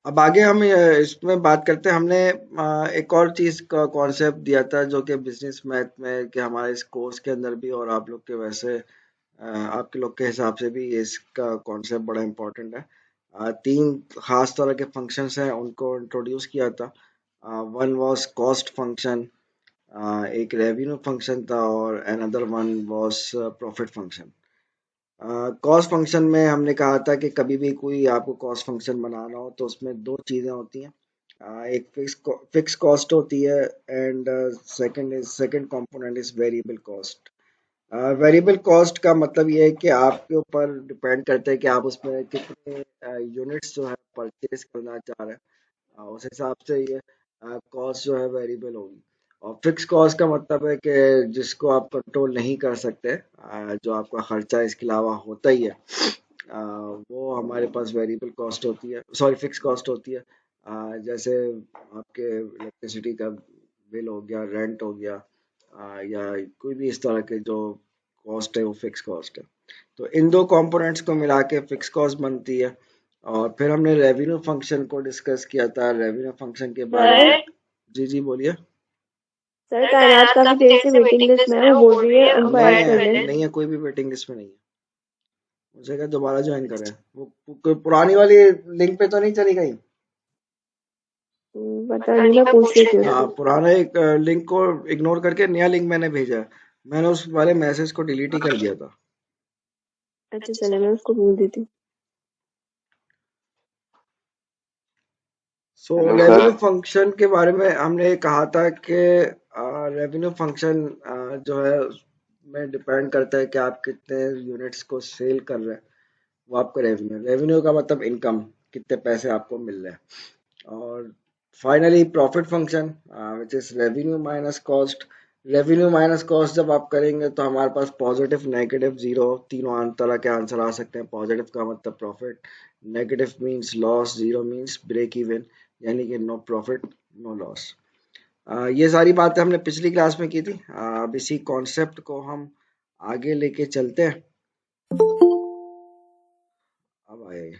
अब आगे हम इसमें बात करते हैं। हमने एक और चीज का कॉन्सेप्ट दिया था जो कि बिजनेस मैथ में, कि हमारे इस कोर्स के अंदर भी और आप लोग के वैसे आपके लोग के हिसाब से भी इसका कॉन्सेप्ट बड़ा इम्पोर्टेंट है। तीन खास तरह के फंक्शंस हैं, उनको इंट्रोड्यूस किया था। वन वाज कॉस्ट फंक्शन, एक रेवेन्यू फंक्शन था, और another one was profit function. Cost function में हमने कहा था कि कभी भी कोई आपको कॉस्ट फंक्शन बनाना हो तो उसमें दो चीज़ें होती हैं। एक फिक्स कॉस्ट होती है, and second component is variable cost. Variable cost का मतलब ये है कि आपके ऊपर डिपेंड करता है कि आप उसमें कितने यूनिट्स जो है परचेज करना चाह रहे हैं। उस हिसाब से ये कॉस्ट जो है वेरिएबल होगी। और फिक्स कॉस्ट का मतलब है कि जिसको आप कंट्रोल नहीं कर सकते, जो आपका खर्चा इसके अलावा होता ही है, वो हमारे पास वेरिएबल कॉस्ट होती है, सॉरी फिक्स कॉस्ट होती है। जैसे आपके इलेक्ट्रिसिटी का बिल हो गया, रेंट हो गया, या कोई भी इस तरह के जो कॉस्ट है वो फिक्स कॉस्ट है। तो इन दो कंपोनेंट्स को मिला के फिक्स कॉस्ट बनती है। और फिर हमने रेवेन्यू फंक्शन को डिस्कस किया था। रेवेन्यू फंक्शन के बारे में, सर जी जी बोलिए। सर कायनात काफी देर से वेटिंग लिस्ट में है, वो बोल रही है उनको नहीं ऐड कर है, लें। नहीं है, कोई भी वेटिंग लिस्ट में नहीं है। मुझे क्या दोबारा ज्वाइन करें? वो कोई पुरानी वाली लिंक पे तो नहीं चली गई? पता नहीं, मैं पूछ लेती हूँ हाँ, उससे। पुराने एक लिंक को इग्नोर करके नया लिंक मैंने भेजा है। मैंने उस वाले मैसेज को डिलीट ही कर दिया था। अच्छा चले, मैं उसको बोल देती हूँ। So hello revenue sir. Function के बारे में हमने कहा था कि रेवेन्यू फंक्शन जो है उसमें डिपेंड करता है कि आप कितने यूनिट्स को सेल कर रहे हैं। वो आपका रेवेन्यू, रेवेन्यू का मतलब इनकम, कितने पैसे आपको मिल रहे हैं। और finally profit function, which is revenue minus cost. Revenue minus cost जब आप करेंगे तो हमारे पास पॉजिटिव, नेगेटिव, जीरो, तीनों तरह के आंसर आ सकते हैं। पॉजिटिव का मतलब profit, negative means loss, zero means break even, यानी कि नो प्रॉफिट नो लॉस। ये सारी बातें हमने पिछली क्लास में की थी। अब इसी कॉन्सेप्ट को हम आगे लेके चलते हैं। अब आए,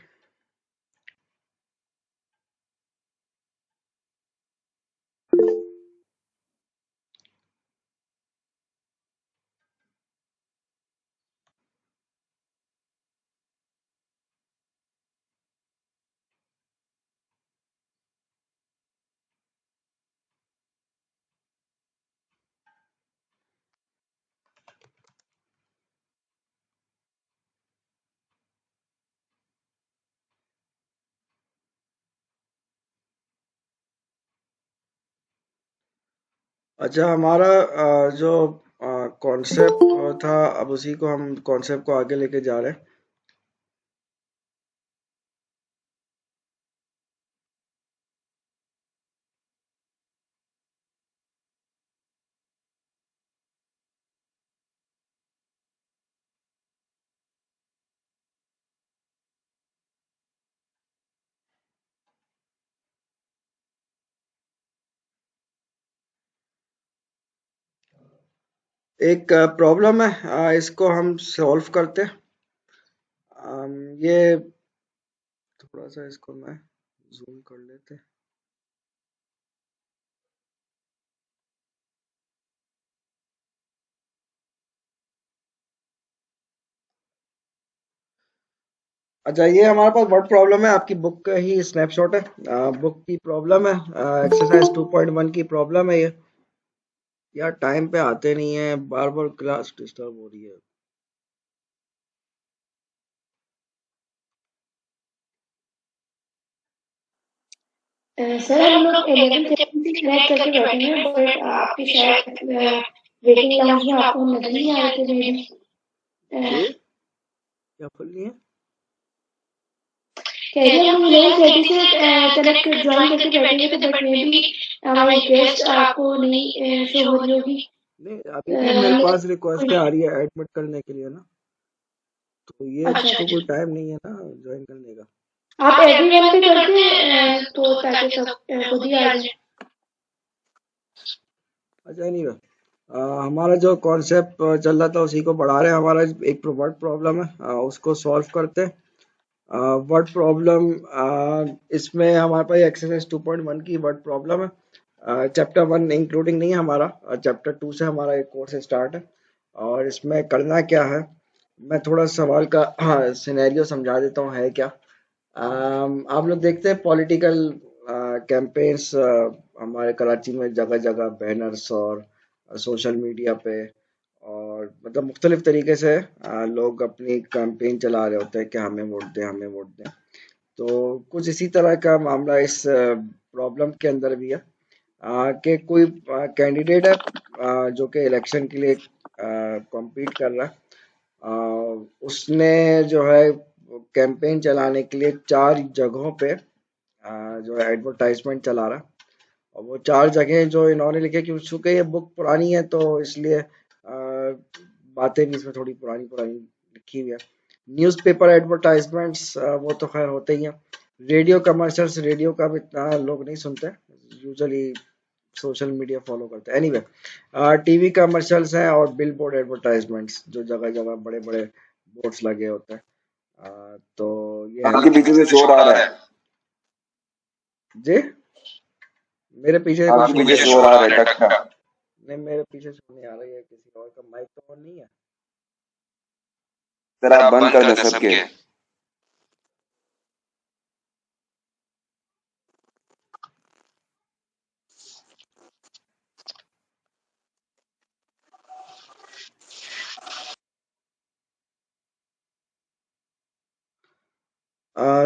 अच्छा हमारा जो कॉन्सेप्ट था, अब उसी को हम कॉन्सेप्ट को आगे लेके जा रहे हैं। एक प्रॉब्लम है, इसको हम सॉल्व करते हैं। ये थोड़ा सा इसको मैं जूम कर लेते हैं। अच्छा, ये हमारे पास वर्ड प्रॉब्लम है, आपकी बुक का ही स्नैपशॉट है। बुक की प्रॉब्लम है, एक्सरसाइज 2.1 की प्रॉब्लम है ये। यार टाइम पे आते नहीं है, बार बार क्लास डिस्टर्ब हो रही है। सर हम लोग 11:30 से कनेक्ट करके बैठे हैं, बट आपके शायद वेटिंग लाउंज में आपको नजर नहीं आ रहे थे मे बी। ये क्या फुल नहीं है? कह रही हम लोग 11:30 से कनेक्ट ज्वाइन करके बैठे हुए थे, बट मे बी हमारी रिक्वेस्ट आपको नहीं शो हो रही होगी। नहीं, अभी भी मेरे पास रिक्वेस्ट आ रही है एडमिट करने के लिए ना। तो ये अच्छा तो कोई टाइम नहीं है ना ज्वाइन करने का। आप एवरीवन पे कर दें तो ताकि सब खुद ही आ जाए। अच्छा नहीं, हमारा जो कॉन्सेप्ट चल रहा था उसी को बढ़ा रहे हैं। हमारा एक वर्ड प्रॉब्लम है, उसको सॉल्व करते हैं। वर्ड प्रॉब्लम, इसमें हमारे पास एक्सरसाइज 2.1 की वर्ड प्रॉब्लम है। चैप्टर 1 इंक्लूडिंग नहीं है हमारा, चैप्टर 2 से हमारा एक कोर्स स्टार्ट है। और इसमें करना क्या है, मैं थोड़ा सवाल का सिनेरियो समझा देता हूँ है क्या। आप लोग देखते हैं पॉलिटिकल कैंपेन्स हमारे कराची में जगह जगह बैनर्स और सोशल मीडिया पे, और मतलब मुख्तलिफ तरीके से लोग अपनी कैंपेन चला रहे होते हैं कि हमें वोट दें, हमें वोट दें। तो कुछ इसी तरह का मामला इस प्रॉब्लम के अंदर भी है, कि कोई कैंडिडेट है जो कि इलेक्शन के लिए कॉम्पीट कर रहा है। उसने जो है कैंपेन चलाने के लिए 4 जगहों पे जो है एडवर्टाइजमेंट चला रहा है। और वो 4 जगह जो इन्होंने लिखे, कि चूंकि ये बुक पुरानी है तो इसलिए बातें भी इसमें थोड़ी पुरानी पुरानी लिखी हुई है। न्यूज़पेपर एडवर्टाइजमेंट्स वो तो खैर होते ही हैं। रेडियो कमर्शियल्स, रेडियो का भी इतना लोग नहीं सुनते, यूजुअली सोशल मीडिया फॉलो करते हैं। एनीवे, टीवी कमर्शियल्स हैं और बिल बोर्ड एडवर्टाइजमेंट्स जो जगह जगह बड़े बड़े बोर्ड्स लगे होते हैं। तो ये है। आपके पीछे से शोर आ रहा है। जी, मेरे पीछे कोई आपके शोर पीछे नहीं शोर आ आ रहा रहा है टक का। नहीं, मेरे पीछे शोर नहीं आ रहा है, किसी और का माइक तो ऑन नहीं है। सर आप बंद कर दें सबके।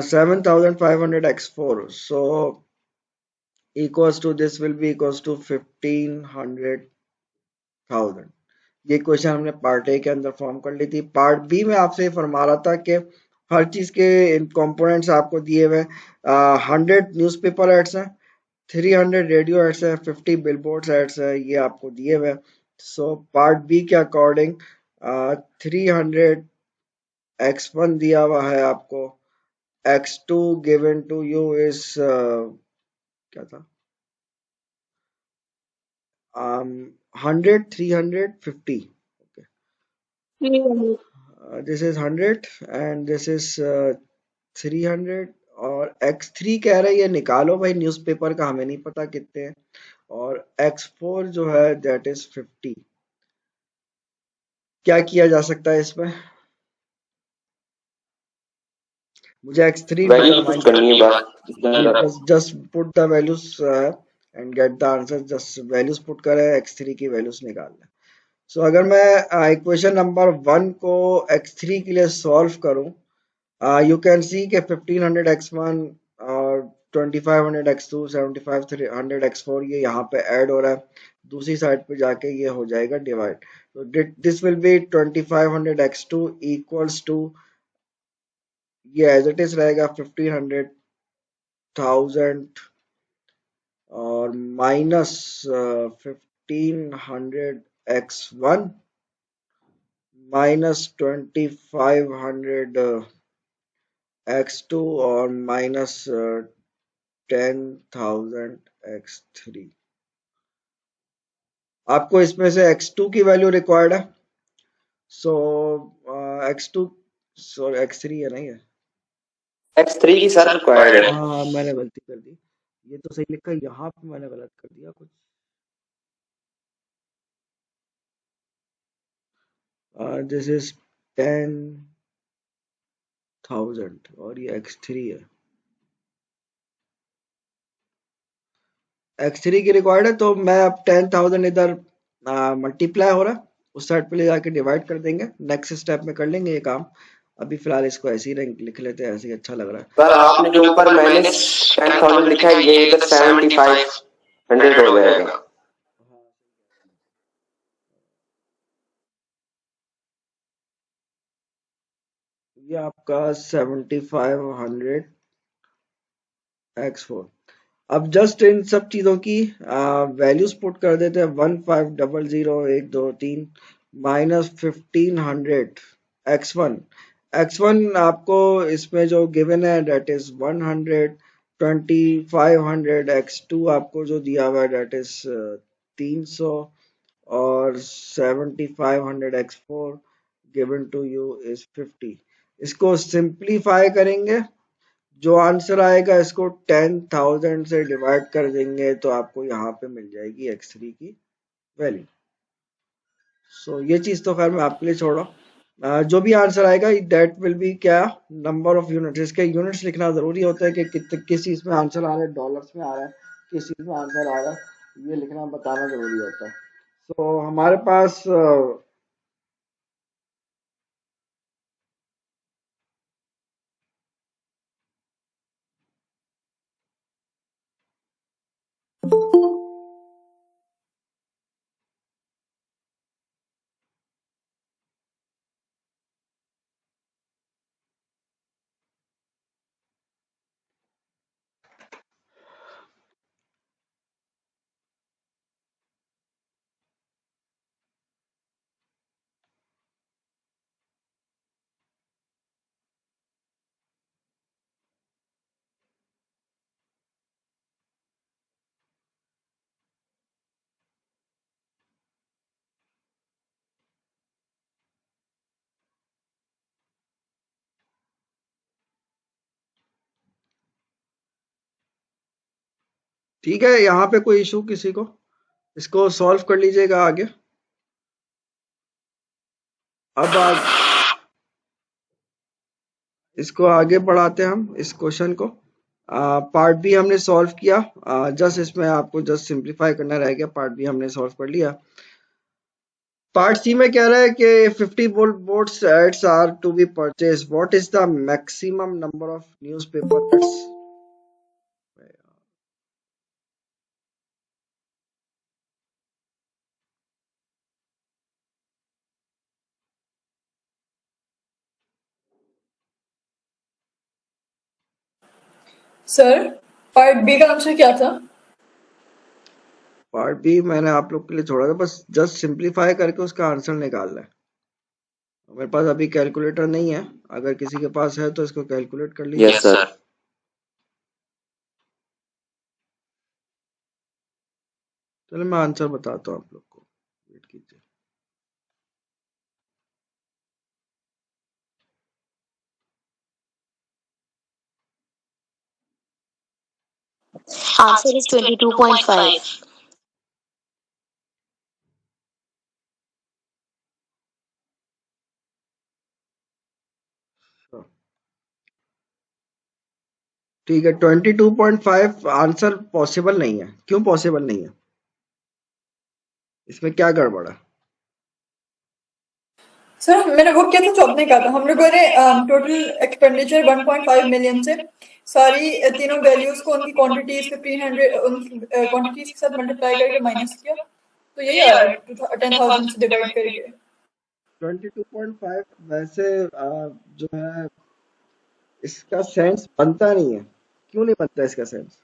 7500 x4, so equals to, this will be equals to 1500,000। ये क्वेश्चन हमने पार्ट ए के अंदर फॉर्म कर ली थी। पार्ट बी में आपसे ये फरमा रहा था कि हर चीज के कंपोनेंट्स आपको दिए हुए। 100 न्यूज़पेपर एड्स हैं, 300 रेडियो एड्स है, 50 बिलबोर्ड्स एड्स है, ये आपको दिए हुए। सो पार्ट बी के अकॉर्डिंग 300 x1 दिया हुआ है आपको, x2 given to you is क्या था, 100, 300, 50। This is 100 and this is 300। और x3 कह रहे हैं ये निकालो भाई न्यूज़पेपर का, हमें नहीं पता कितने हैं। और x4 जो है दैट इज 50। क्या किया जा सकता है इसमें, मुझे x3 वैल्यूज डिटरमाइन पुश करनी है बस। बस, just put the values and get the answer. Just values put करें, x3 की वैल्यूज निकाल लें। सो अगर मैं इक्वेशन नंबर 1 को x3 के लिए सॉल्व करूं, you can see कि 1500 x1 और 2500 x2, 7500 x4 ये यहाँ पे ऐड हो रहा है, दूसरी साइड पे जाके ये हो जाएगा डिवाइड। तो this will be 2500 x2 equals to, ये एज इट इज रहेगा 1500,000 और माइनस 1500 x1 माइनस 2500 x2 और माइनस 10,000 x3। आपको इसमें से x2 की वैल्यू रिक्वायर्ड है। सो x2, सॉरी x3 है, नहीं है, X3 की सर रिक्वायर्ड है। हाँ मैंने गलती कर दी, ये तो सही लिखा है, यहाँ पे मैंने गलत कर दिया कुछ। दिस इज 10,000 और ये x3 है, x3 की रिक्वायर्ड है। तो मैं अब 10,000 इधर मल्टीप्लाई हो रहा है, उस साइड पे ले जाके डिवाइड कर देंगे, नेक्स्ट स्टेप में कर लेंगे ये काम। अभी फिलहाल इसको ऐसे ही लिख लेते हैं, ऐसे ही अच्छा लग रहा है। सर आपने जो ऊपर माइनस 10,000 लिखा है ये इधर 7500 हो जाएगा। ये आपका 7500 x4। अब जस्ट इन सब चीजों की वैल्यूज पुट कर देते हैं, 1500, 1 2 3 माइनस 1500 x1। x1 आपको इसमें जो गिवन है डेट इज 100, 2500 x2 आपको जो दिया हुआ है डेट इज 300 और 7500 x4 given to you is 50। इसको सिंप्लीफाई करेंगे, जो आंसर आएगा इसको 10,000 से डिवाइड कर देंगे तो आपको यहाँ पे मिल जाएगी x3 की वैल्यू। सो ये चीज तो खैर मैं आपके लिए छोड़ रहा हूँ। जो भी आंसर आएगा दैट विल बी क्या, नंबर ऑफ यूनिट्स। इसके यूनिट्स लिखना जरूरी होता है कि किस चीज में आंसर आ रहा है, डॉलर्स में आ रहा है, किस चीज में आंसर आ रहा है, ये लिखना बताना जरूरी होता है। सो हमारे पास ठीक है, यहाँ पे कोई इशू किसी को, इसको सॉल्व कर लीजिएगा आगे। अब इसको आगे बढ़ाते हैं हम इस क्वेश्चन को। पार्ट बी हमने सॉल्व किया, जस्ट इसमें आपको जस्ट सिंप्लीफाई करना रह गया। पार्ट बी हमने सॉल्व कर लिया। पार्ट सी में कह रहा है कि 50 board sets are to be purchase, what is the maximum number of newspaper sets. Sir part B का आंसर क्या था? पार्ट बी मैंने आप लोग के लिए छोड़ा था, बस जस्ट सिंप्लीफाई करके उसका आंसर निकालना है। मेरे पास अभी कैलकुलेटर नहीं है, अगर किसी के पास है तो इसको कैलकुलेट कर लीजिए। Yes, sir. चलो मैं आंसर बताता हूँ आप लोग को, वेट कीजिए। Answer is 22.5. ठीक है, 22.5 आंसर पॉसिबल नहीं है। क्यों पॉसिबल नहीं है, इसमें क्या गड़बड़ है? सर मैंने वो किया था जो आपने कहा था। हम लोगों ने टोटल एक्सपेंडिचर 1.5 मिलियन से सारी तीनों वैल्यूज को उनकी क्वांटिटीज 1500 उनकी क्वांटिटीज के साथ मल्टीप्लाई करके माइनस किया, तो यही आ रहा है 10,000 से डिवाइड करके। 22.5 वैसे जो है इसका सेंस बनता नहीं है। क्यों नहीं बनता इसका सेंस?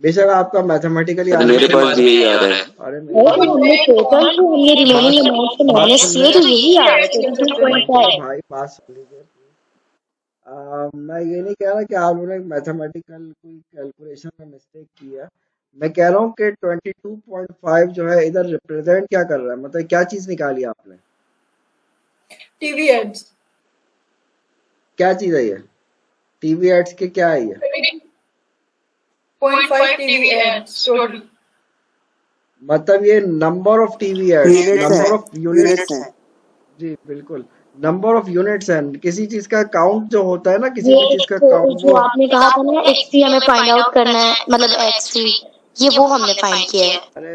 बेशक आपका मैथमेटिकली मेरे पास भी यही आ रहा है। अरे और हमने टोटल से हमने रिमेनिंग अमाउंट से माइनस किए तो यही आ रहा है 22.5। भाई बात सुन लीजिए। मैं ये नहीं कह रहा कि आप लोगों ने मैथमेटिकल कोई कैलकुलेशन में मिस्टेक की है। मैं कह रहा हूँ कि 22.5 जो है इधर रिप्रेजेंट क्या कर रहा है, मतलब क्या चीज निकाली आपने? TV ads. क्या चीज है ये? टीवी एड्स के क्या है ये? 0.5 टीवी एड्स टोटल। मतलब ये number of TV ads, number of units है। जी बिल्कुल, नंबर ऑफ यूनिट्स है। किसी चीज का काउंट जो होता है ना, किसी ये भी चीज का तो काउंट जो आपने कहा था ना x3 हमें फाइंड आउट करना है, मतलब x3 ये वो हमने फाइंड किया है। अरे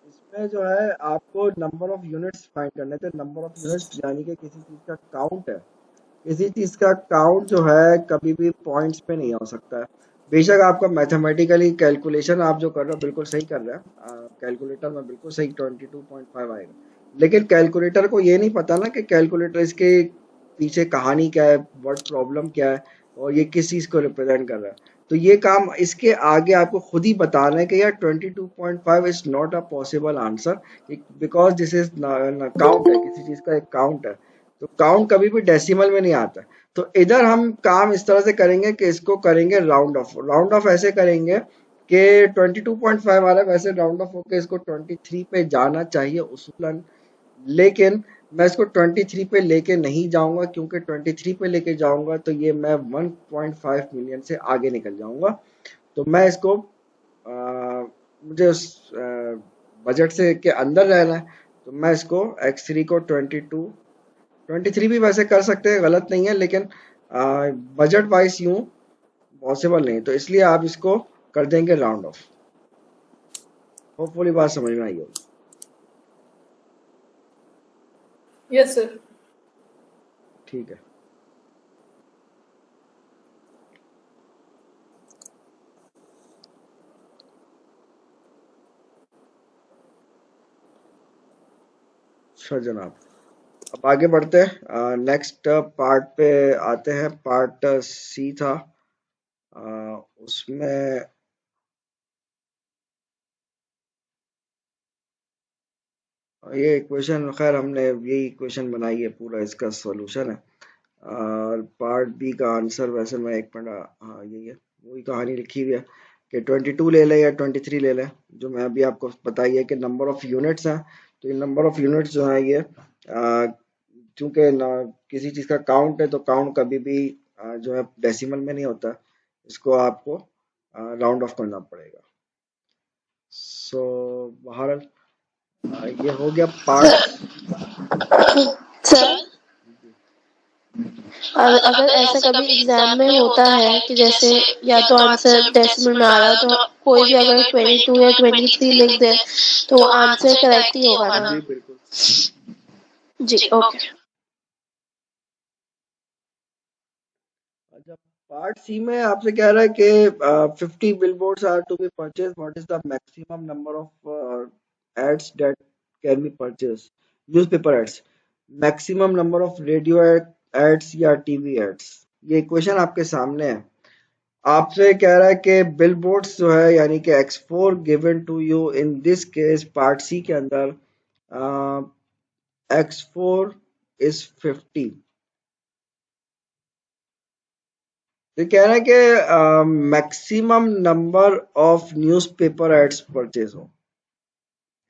इसमें जो है आपको नंबर ऑफ यूनिट्स फाइंड करने थे। नंबर ऑफ यूनिट्स यानी कि किसी चीज का काउंट है। किसी चीज का काउंट जो है कभी भी पॉइंट्स पे नहीं हो सकता है। बेशक आपका मैथमेटिकली कैलकुलेशन आप जो कर रहे हो बिल्कुल सही कर रहे हैं, कैलकुलेटर में बिल्कुल सही 22.5 आएगा, लेकिन कैलकुलेटर को ये नहीं पता ना कि कैलकुलेटर इसके पीछे कहानी क्या है, वर्ड प्रॉब्लम क्या है, और ये किस चीज को रिप्रेजेंट कर रहा है। तो ये काम इसके आगे आपको खुद ही बताना है कि यार 22.5 is not a possible answer, because this is count है, किसी चीज का एक काउंट है। तो काउंट कभी भी डेसिमल में नहीं आता। तो इधर हम काम इस तरह से करेंगे कि इसको करेंगे राउंड ऑफ। राउंड ऑफ ऐसे करेंगे कि 22.5 आ रहा है, वैसे राउंड ऑफ होकर इसको 23 पे जाना चाहिए उसूलन, लेकिन मैं इसको 23 पे लेके नहीं जाऊंगा, क्योंकि 23 पे लेके जाऊंगा तो ये मैं 1.5 मिलियन से आगे निकल जाऊंगा। तो मैं इसको मुझे उस बजट से के अंदर रहना है, तो मैं इसको X3 को 23 भी वैसे कर सकते हैं, गलत नहीं है, लेकिन बजट वाइज यूं पॉसिबल नहीं, तो इसलिए आप इसको कर देंगे राउंड ऑफ। होपफुली बात समझ में आई होगी। Yes sir. ठीक है, अच्छा जनाब, अब आगे बढ़ते हैं, नेक्स्ट पार्ट पे आते हैं। पार्ट सी था, उसमें ये इक्वेशन, खैर हमने यही इक्वेशन बनाई है, पूरा इसका सॉल्यूशन है। और पार्ट बी का आंसर वैसे मैं एक मिनट, हाँ यही है, वही कहानी लिखी हुई है कि 22 ले लें या 23 ले लें, जो मैं अभी आपको बताई है कि नंबर ऑफ यूनिट्स हैं। तो ये नंबर ऑफ यूनिट्स जो है ये चूंकि ना किसी चीज़ का काउंट है, तो काउंट कभी भी जो है डेसिमल में नहीं होता, इसको आपको राउंड ऑफ करना पड़ेगा। सो बहरहाल ये हो गया पार्ट। सर अगर ऐसा कभी एग्जाम में होता है कि जैसे या तो आंसर डेसिमल में आ रहा हो तो कोई भी अगर 22 या 23 लिख दे तो वो आंसर करेक्ट ही होगा ना? जी बिल्कुल। जी ओके। अच्छा, पार्ट सी में आपसे कह रहा है कि 50 billboards are to be purchase, what is the maximum number of ads that can be purchase, newspaper ads, maximum number of radio ads या टीवी एड्स। ये इक्वेशन आपके सामने है। आपसे कह रहा है कि बिलबोर्ड्स जो है यानी कि X4 given to you in this case part C के अंदर, X4 इज 50। तो कह रहा है कि maximum number of newspaper ads purchase हो।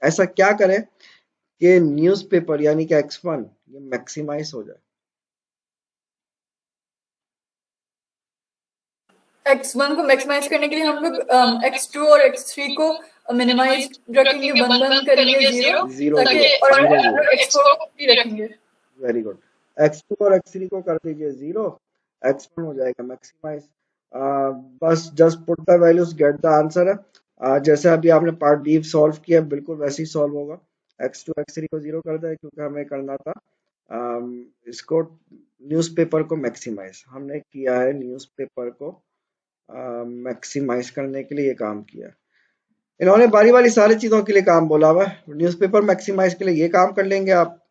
ऐसा क्या करें कि न्यूज़पेपर यानी कि X1 ये मैक्सिमाइज हो जाए। X1 को मैक्सिमाइज करने के लिए हम लोग X2 और X3 को मिनिमाइज रखेंगे, बंद बंद करेंगे जीरो, ताकि और हम लोग X4 को भी रखेंगे। Very good. X2 और X3 को कर दीजिए जीरो, X1 हो जाएगा मैक्सिमाइज। बस just put the values, get the answer है। जैसे अभी आपने पार्ट बी सॉल्व किया बिल्कुल वैसे ही सॉल्व होगा। X2 X3 को जीरो कर दें, क्योंकि हमें करना था इसको न्यूज़पेपर को मैक्सिमाइज, हमने किया है न्यूज़पेपर को मैक्सिमाइज करने के लिए ये काम किया। इन्होंने बारी बारी सारी चीजों के लिए काम बोला हुआ है। न्यूज़पेपर मैक्सिमाइज के लिए ये काम कर लेंगे आप।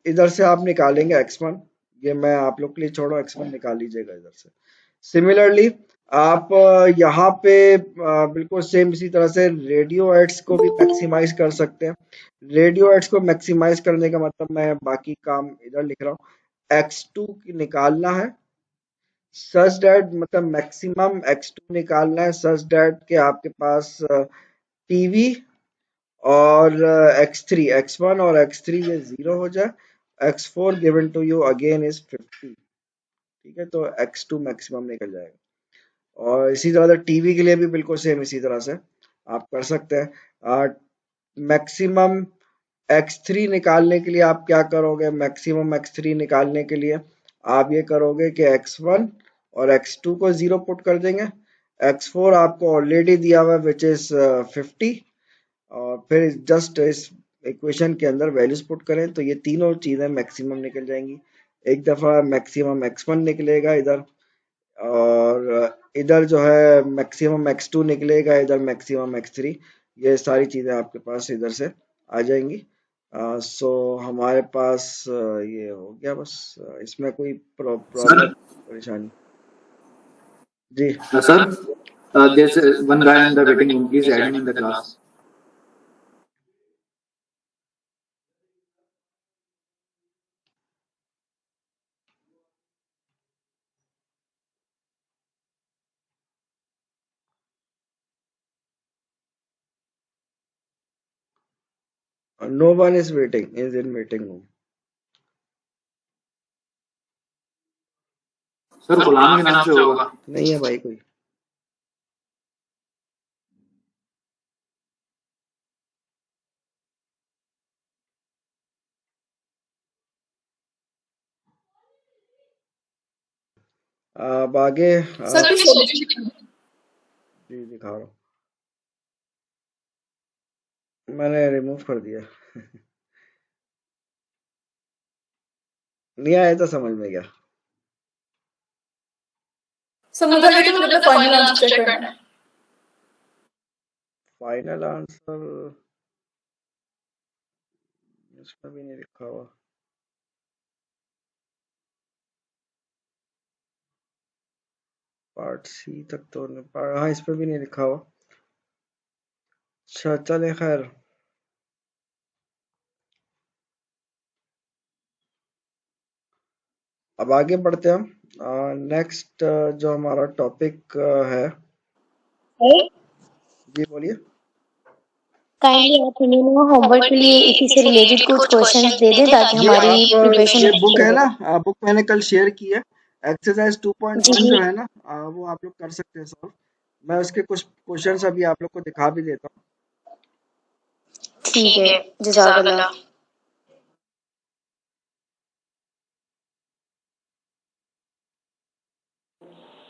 इधर से आप निकालेंगे X1, ये मैं आप लोग के लिए छोड़ो, X1 निकाल लीजिएगा इधर से। सिमिलरली आप यहाँ पे बिल्कुल सेम इसी तरह से रेडियो एड्स को भी मैक्सिमाइज कर सकते हैं। रेडियो एड्स को मैक्सिमाइज करने का मतलब, मैं बाकी काम इधर लिख रहा हूँ, X2 की निकालना है सच दैट, मतलब मैक्सिमम X2 निकालना है सच दैट कि आपके पास टीवी और X3, X1 और X3 ये जीरो हो जाए। X4 given to you again is 50। ठीक है, तो X2 मैक्सिमम निकल जाएगा। और इसी तरह से टीवी के लिए भी बिल्कुल सेम इसी तरह से आप कर सकते हैं। मैक्सिमम X3 निकालने के लिए आप क्या करोगे, मैक्सिमम X3 निकालने के लिए आप ये करोगे कि X1 और X2 को जीरो पुट कर देंगे, X4 आपको ऑलरेडी दिया हुआ है विच इज 50, और फिर जस्ट इस इक्वेशन के अंदर वैल्यूज पुट करें तो ये तीनों चीजें मैक्सिमम निकल जाएंगी। एक दफा मैक्सिमम X1 निकलेगा इधर, और इधर जो है मैक्सिमम X2 निकलेगा, इधर मैक्सिमम X3, ये सारी चीजें आपके पास इधर से आ जाएंगी। सो हमारे पास ये हो गया बस। इसमें कोई प्रॉब्लम परेशानी? जी Sir, there's one guy in the waiting room. He's admin in the class. No one is waiting, is in waiting room. Sir गुलाम के नाम से होगा। नहीं है भाई कोई। अब आगे सर कुछ solution- जी दिखा रहा हूँ, मैंने रिमूव कर दिया। नहीं आया तो समझ में गया। समझ आ गया तो मुझे अपना फाइनल आंसर चेक करना है। फाइनल आंसर इसमें भी नहीं लिखा हुआ। पार्ट सी तक तो हाँ इस पे भी नहीं लिखा हुआ। अच्छा चले खैर, अब आगे बढ़ते हैं हम। नेक्स्ट जो हमारा टॉपिक है, जी बोलिए। काइंडली आप हमें ना होमवर्क के लिए इसी से रिलेटेड कुछ क्वेश्चंस दे दें ताकि हमारी ये प्रिपरेशन बुक है ना, बुक मैंने कल शेयर की है। एक्सरसाइज 2.1 जी जो है ना, वो आप लोग कर सकते हैं सॉल्व। मैं उसके कुछ क्वेश्चंस अभी आप लोग को दिखा भी देता हूँ। ठीक है, जज़ाकल्लाह।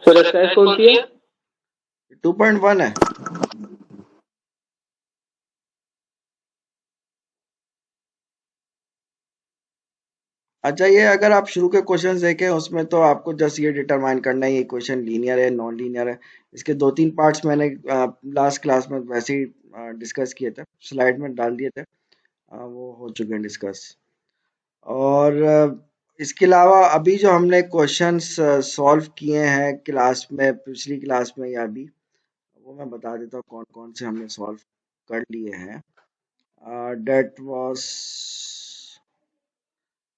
सर एक्सरसाइज कौन सी है? 2.1 है। अच्छा, ये अगर आप शुरू के क्वेश्चंस देखें उसमें तो आपको जस्ट ये डिटरमाइन करना है ये क्वेश्चन लीनियर है नॉन लीनियर है। इसके 2-3 पार्ट्स मैंने लास्ट क्लास में वैसे ही डिस्कस किए थे, स्लाइड में डाल दिए थे। वो हो चुके हैं डिस्कस। और इसके अलावा अभी जो हमने क्वेश्चंस सॉल्व किए हैं क्लास में, पिछली क्लास में या अभी, वो मैं बता देता हूँ कौन कौन से हमने सॉल्व कर लिए हैं। डेट वाज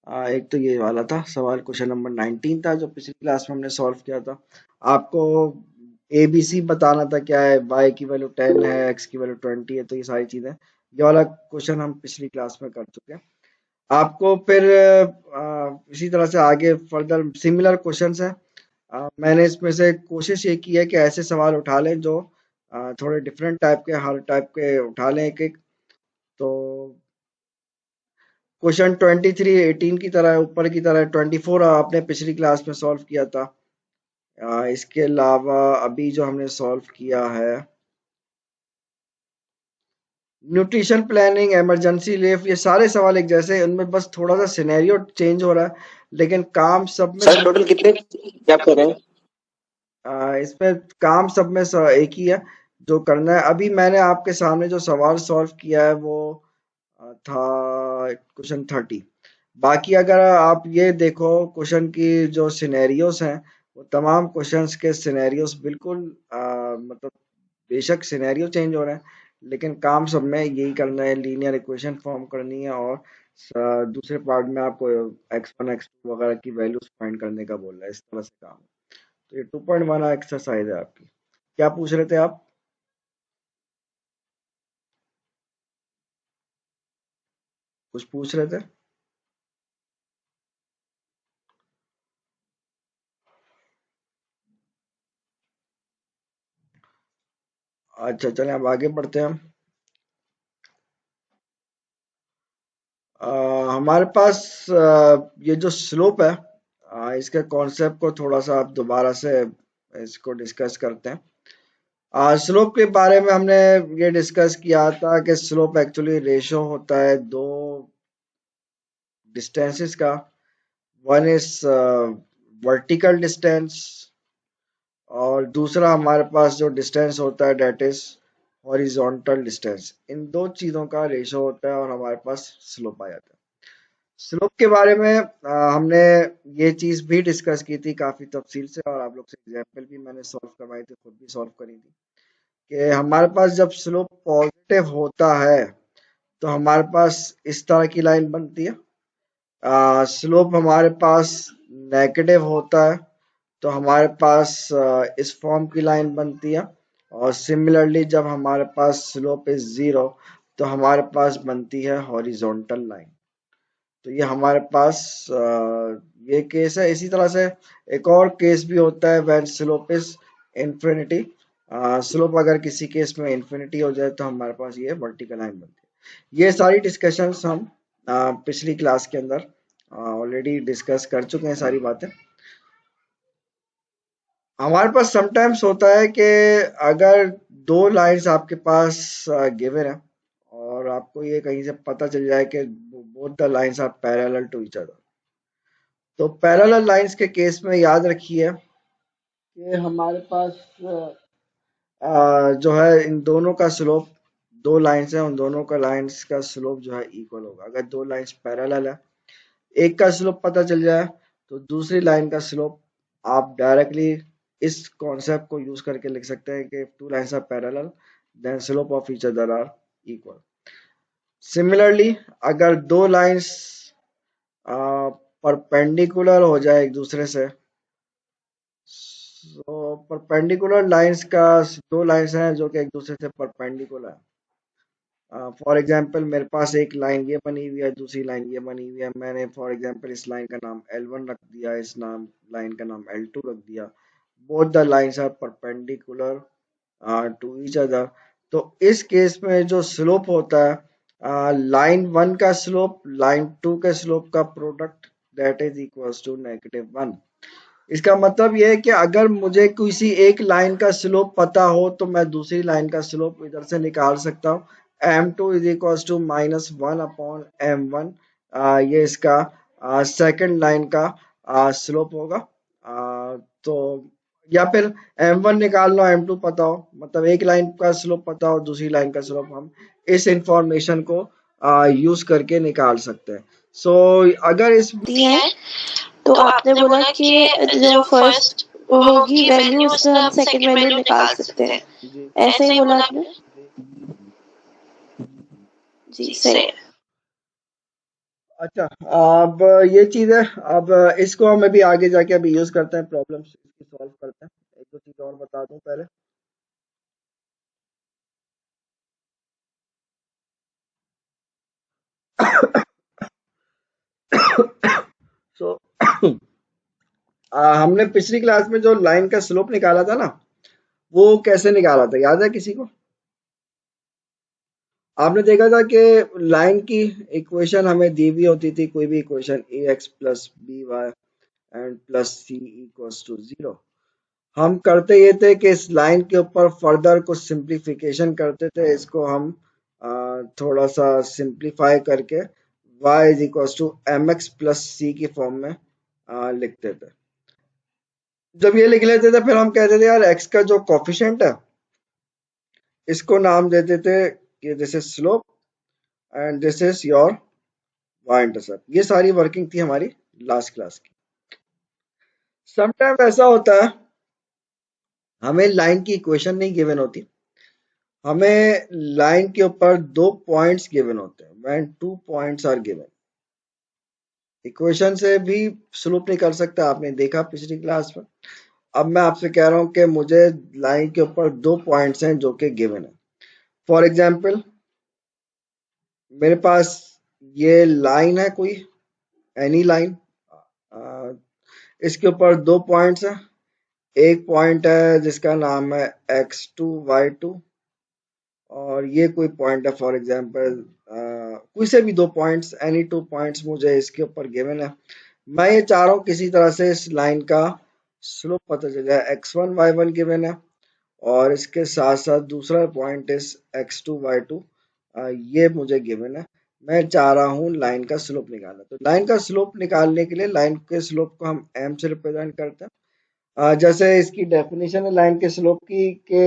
एक तो ये वाला था सवाल, क्वेश्चन नंबर 19 था जो पिछली क्लास में हमने सॉल्व किया था। आपको ABC बताना था क्या है, y की वैल्यू 10 है, x की वैल्यू 20 है, तो ये सारी चीजें, ये वाला क्वेश्चन हम पिछली क्लास में कर चुके हैं। आपको फिर इसी तरह से आगे फर्दर सिमिलर क्वेश्चंस हैं। मैंने इसमें से कोशिश ये की है कि ऐसे सवाल उठा लें जो थोड़े डिफरेंट टाइप के, हर टाइप के उठा लें एक एक। तो क्वेश्चन 23 18 की तरह ऊपर की तरह 24 आपने पिछली क्लास में सॉल्व किया था। इसके अलावा अभी जो हमने सॉल्व किया है न्यूट्रिशन प्लानिंग, इमरजेंसी लीव, ये सारे सवाल एक जैसे, उनमें बस थोड़ा सा सिनेरियो चेंज हो रहा है लेकिन काम सब में सर टोटल कितने चैप्टर कर रहे हैं? इसमें काम सब में एक ही है जो करना है। अभी मैंने आपके सामने जो सवाल सॉल्व किया है वो था क्वेश्चन 30। बाकी अगर आप ये देखो क्वेश्चन की जो सिनेरियोस हैं, वो तमाम क्वेश्चंस के सिनेरियोस बिल्कुल मतलब बेशक सिनेरियो चेंज हो रहे हैं लेकिन काम सब में यही करना है, लीनियर इक्वेशन फॉर्म करनी है और दूसरे पार्ट में आपको x1 x2 वगैरह की वैल्यूज फाइंड करने का बोल रहा है। इस तरह से काम है। तो ये 2.1 एक्सरसाइज है आपकी। क्या पूछ रहे थे आप? कुछ पूछ रहे थे? अच्छा चलें अब आगे बढ़ते हैं हम। हमारे पास ये जो स्लोप है, इसके कॉन्सेप्ट को थोड़ा सा आप दोबारा से इसको डिस्कस करते हैं। स्लोप के बारे में हमने ये डिस्कस किया था कि स्लोप एक्चुअली रेशो होता है दो डिस्टेंसेस का। वन इज वर्टिकल डिस्टेंस और दूसरा हमारे पास जो डिस्टेंस होता है डेट इज हॉरिजॉन्टल डिस्टेंस। इन दो चीज़ों का रेशो होता है और हमारे पास स्लोप आ जाता है। स्लोप के बारे में हमने ये चीज़ भी डिस्कस की थी काफ़ी तफसील से और आप लोग से एग्जाम्पल भी मैंने सॉल्व करवाई थी, खुद भी सॉल्व करी थी कि हमारे पास जब स्लोप पॉजिटिव होता है तो हमारे पास इस तरह की लाइन बनती है। स्लोप हमारे पास नेगेटिव होता है तो हमारे पास इस फॉर्म की लाइन बनती है। और सिमिलरली जब हमारे पास स्लोप इज 0 तो हमारे पास बनती है हॉरिजॉन्टल लाइन। तो ये हमारे पास ये केस है। इसी तरह से एक और केस भी होता है when slope is infinity. Slope अगर किसी केस में इन्फिनिटी हो जाए तो हमारे पास ये वर्टिकल लाइन बनती है। ये सारी डिस्कशंस हम पिछली क्लास के अंदर ऑलरेडी डिस्कस कर चुके हैं सारी बातें। हमारे पास समटाइम्स होता है कि अगर दो लाइंस आपके पास गिवन है और आपको ये कहीं से पता चल जाए कि both the lines are parallel to each other, तो पैरेलल लाइंस के केस में याद रखिए कि हमारे पास जो है इन दोनों का स्लोप, दो लाइंस हैं उन दोनों का लाइंस का स्लोप जो है इक्वल होगा। अगर दो लाइंस पैरेलल है, एक का स्लोप पता चल जाए तो दूसरी लाइन का स्लोप आप डायरेक्टली इस कॉन्सेप्ट को यूज करके लिख सकते हैं कि two lines are parallel then slope of each other are equal. Similarly अगर दो लाइंस परपेंडिकुलर हो जाए एक दूसरे से, तो परपेंडिकुलर लाइंस का दो लाइंस हैं जो कि एक दूसरे से परपेंडिकुलर है। फॉर एग्जाम्पल मेरे पास एक लाइन ये बनी हुई है, दूसरी लाइन ये बनी हुई है। मैंने फॉर एग्जाम्पल इस लाइन का नाम L1 रख दिया, इस लाइन का नाम L2 रख दिया। Both the lines are perpendicular to each other. तो इस केस में जो स्लोप होता है लाइन 1 का स्लोप लाइन 2 के स्लोप का product that is equals to -1। इसका मतलब यह है कि अगर मुझे किसी एक लाइन का स्लोप पता हो तो मैं दूसरी लाइन का स्लोप इधर से निकाल सकता हूँ। m2 is equals to -1 upon m1। ये इसका सेकंड लाइन का स्लोप होगा। तो या फिर m1 निकाल लो, m2 पता हो, मतलब एक लाइन का स्लोप पता हो दूसरी लाइन का स्लोप हम इस इंफॉर्मेशन को यूज करके निकाल सकते हैं। सो अगर इस है तो आपने बोला कि जो फर्स्ट होगी वैल्यू उसका हम सेकंड वैल्यू निकाल सकते हैं, ऐसे ही बोला आपने? जी सही। अच्छा, अब ये चीज है, अब इसको हम अभी आगे जाके अभी यूज करते हैं, प्रॉब्लम इसकी सॉल्व करते हैं। एक दो चीज और बता दूं पहले। सो हमने पिछली क्लास में जो लाइन का स्लोप निकाला था ना, वो कैसे निकाला था याद है किसी को? आपने देखा था कि लाइन की इक्वेशन हमें दी हुई होती थी, कोई भी equation ax plus B Y and plus C equals to 0। हम करते ये थे कि इस लाइन के ऊपर फर्दर कुछ सिंप्लीफिकेशन करते थे। इसको हम थोड़ा सा सिंप्लीफाई करके y is equals to mx plus C की फॉर्म में लिखते थे। जब ये लिख लेते थे फिर हम कहते थे यार x का जो कोफिशिएंट है इसको नाम देते थे कि this is slope and this is your y intercept. ये सारी वर्किंग थी हमारी लास्ट क्लास की। समटाइम ऐसा होता है हमें लाइन की इक्वेशन नहीं गिवन होती, हमें लाइन के ऊपर दो पॉइंट्स गिवन होते हैं। When 2 points are given, equation से भी स्लोप निकल सकता है, आपने देखा पिछली क्लास में। अब मैं आपसे कह रहा हूं कि मुझे लाइन के ऊपर दो पॉइंट्स हैं जो कि गिवन है। फॉर एग्जाम्पल मेरे पास ये लाइन है, कोई एनी लाइन, इसके ऊपर दो पॉइंट्स हैं। एक पॉइंट है जिसका नाम है x2 y2 और ये कोई पॉइंट है फॉर एग्जांपल कोई से भी दो पॉइंट्स, एनी 2 पॉइंट्स मुझे इसके ऊपर गिवन है। मैं ये चाह रहा हूँ किसी तरह से इस लाइन का स्लोप पता चल जाए। x1 y1 गिवन है और इसके साथ साथ दूसरा पॉइंट इस x2 y2 ये मुझे गिवन है। मैं चाह रहा हूँ लाइन का स्लोप निकालना। तो लाइन का स्लोप निकालने के लिए लाइन के स्लोप को हम m से रिप्रेजेंट करते हैं। जैसे इसकी डेफिनेशन है लाइन के स्लोप की कि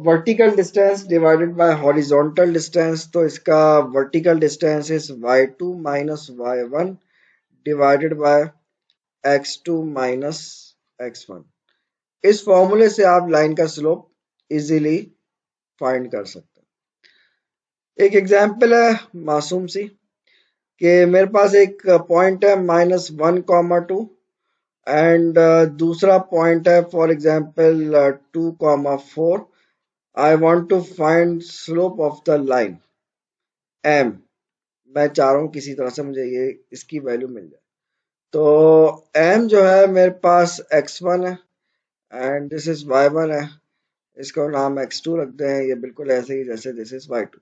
vertical distance divided by horizontal distance. तो इसका vertical distance is y2 minus y1 divided by x2 minus x1। इस फॉर्मूले से आप लाइन का स्लोप इजीली फाइंड कर सकते हैं। एक एग्जांपल है मासूम सी कि मेरे पास एक पॉइंट है -1,2 एंड दूसरा पॉइंट है for example 2,4। I want to find slope of the line M. मैं चाह रहा हूँ किसी तरह से मुझे ये इसकी वैल्यू मिल जाए। तो एम जो है मेरे पास x1 है एंड दिस इज y1 है, इसको नाम x2 रखते हैं। ये बिल्कुल ऐसे ही जैसे दिस इज y2।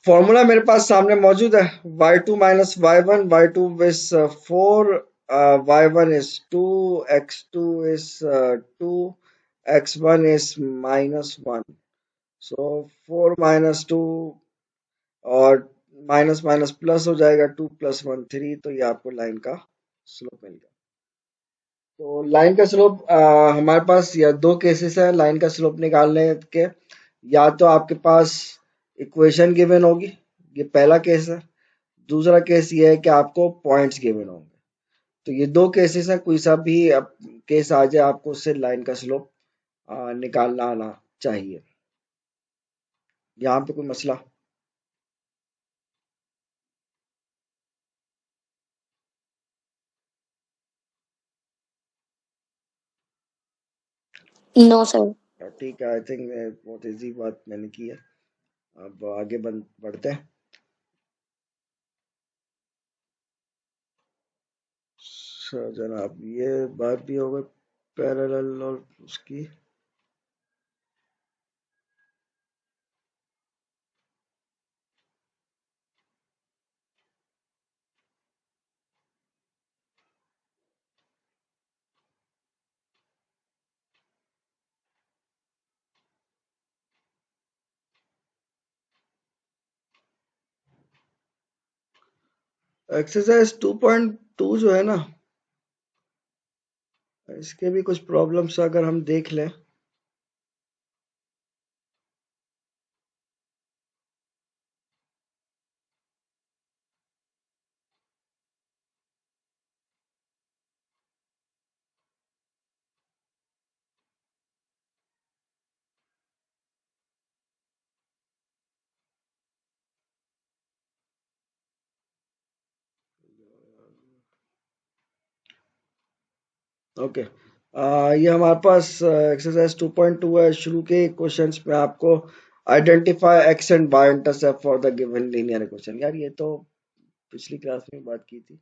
फॉर्मूला मेरे पास सामने मौजूद है, y2 minus y1, y2 is 4, y1 is 2, x2 is 2, x1 is -1। So 4 minus 2 और माइनस माइनस प्लस हो जाएगा, 2 + 1 3। तो ये आपको लाइन का स्लोप मिल गया। तो लाइन का स्लोप हमारे पास या दो केसेस है लाइन का स्लोप निकालने के। या तो आपके पास इक्वेशन गिवन होगी, ये पहला केस है। दूसरा केस ये है कि आपको पॉइंट्स गिवन होंगे। तो ये दो केसेस है, कोई सा भी केस आ जाए आपको उससे लाइन का स्लोप निकालना आना चाहिए। यहाँ पे कोई मसला? No sir. ठीक है, आई थिंक बहुत इजी बात मैंने की है। अब आगे बढ़ते हैं। जनाब ये बात भी हो गई पैरेलल और उसकी। एक्सरसाइज 2.2 जो है ना, इसके भी कुछ प्रॉब्लम्स अगर हम देख लें। ओके, ये हमारे पास एक्सरसाइज 2.2 है। शुरू के क्वेश्चंस में आपको identify X and Y intercept for the given linear equation. यार ये तो पिछली क्लास में बात की थी।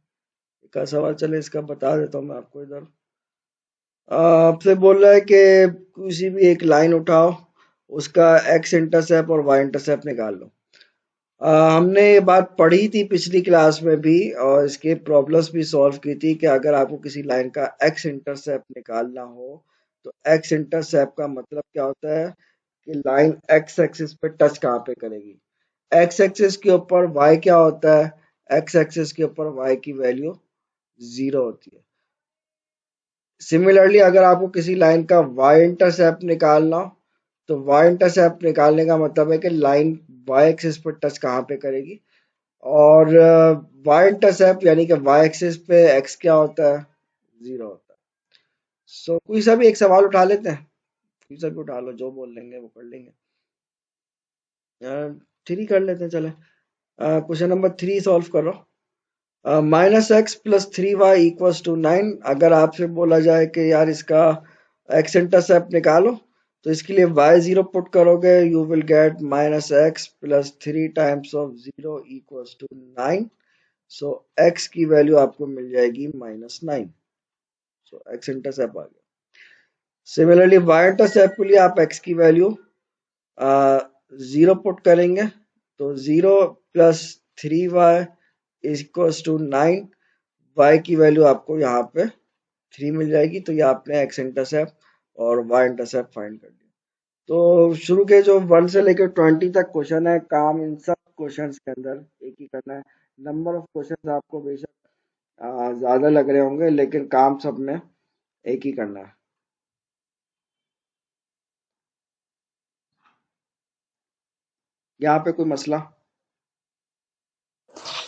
एक सवाल चले इसका बता देता हूँ मैं आपको। इधर आपसे बोल रहा है कि किसी भी एक लाइन उठाओ, उसका एक्स इंटरसेप्ट और वाई इंटरसेप्ट निकाल लो। हमने ये बात पढ़ी थी पिछली क्लास में भी और इसके प्रॉब्लम्स भी सॉल्व की थी कि अगर आपको किसी लाइन का एक्स इंटरसेप्ट निकालना हो तो एक्स इंटरसेप्ट का मतलब क्या होता है कि लाइन एक्स एक्सिस पे टच कहाँ पे करेगी। एक्स एक्सिस के ऊपर वाई क्या होता है, एक्स एक्सिस के ऊपर वाई की वैल्यू 0 होती है। सिमिलरली अगर आपको किसी लाइन का वाई इंटरसेप्ट निकालना हो तो वाई इंटरसेप्ट निकालने का मतलब है कि लाइन वाई एक्सिस पर टच कहाँ पे करेगी। और वाई इंटरसेप्ट यानी कि वाई एक्सिस पे एक्स क्या होता है, 0 होता है। सो कोई सा भी एक सवाल उठा लेते हैं, कोई सा भी उठा लो, जो बोल लेंगे वो कर लेंगे। थ्री कर लेते हैं चले। क्वेश्चन नंबर 3 सॉल्व करो। -x + 3y = 9। अगर आपसे बोला जाए कि यार इसका x इंटरसेप्ट निकालो तो इसके लिए y0 पुट करोगे, you will gate -x + 3 times of 0 = 9। So x की वैल्यू आपको मिल जाएगी -9। सो x इंटरसेप्ट आ गया। सिमिलरली y इंटरसेप्ट के लिए आप x की वैल्यू 0 पुट करेंगे तो 0 + 3y = 9। y की वैल्यू आपको यहाँ पे 3 मिल जाएगी। तो ये आपने x इंटरसेप्ट और y इंटरसेप्ट फाइंड कर दिया। तो शुरू के जो 1 से लेकर 20 तक क्वेश्चन है, काम इन सब क्वेश्चंस के अंदर एक ही करना है। नंबर ऑफ क्वेश्चंस आपको बेशक ज्यादा लग रहे होंगे लेकिन काम सब में एक ही करना है। यहाँ पे कोई मसला?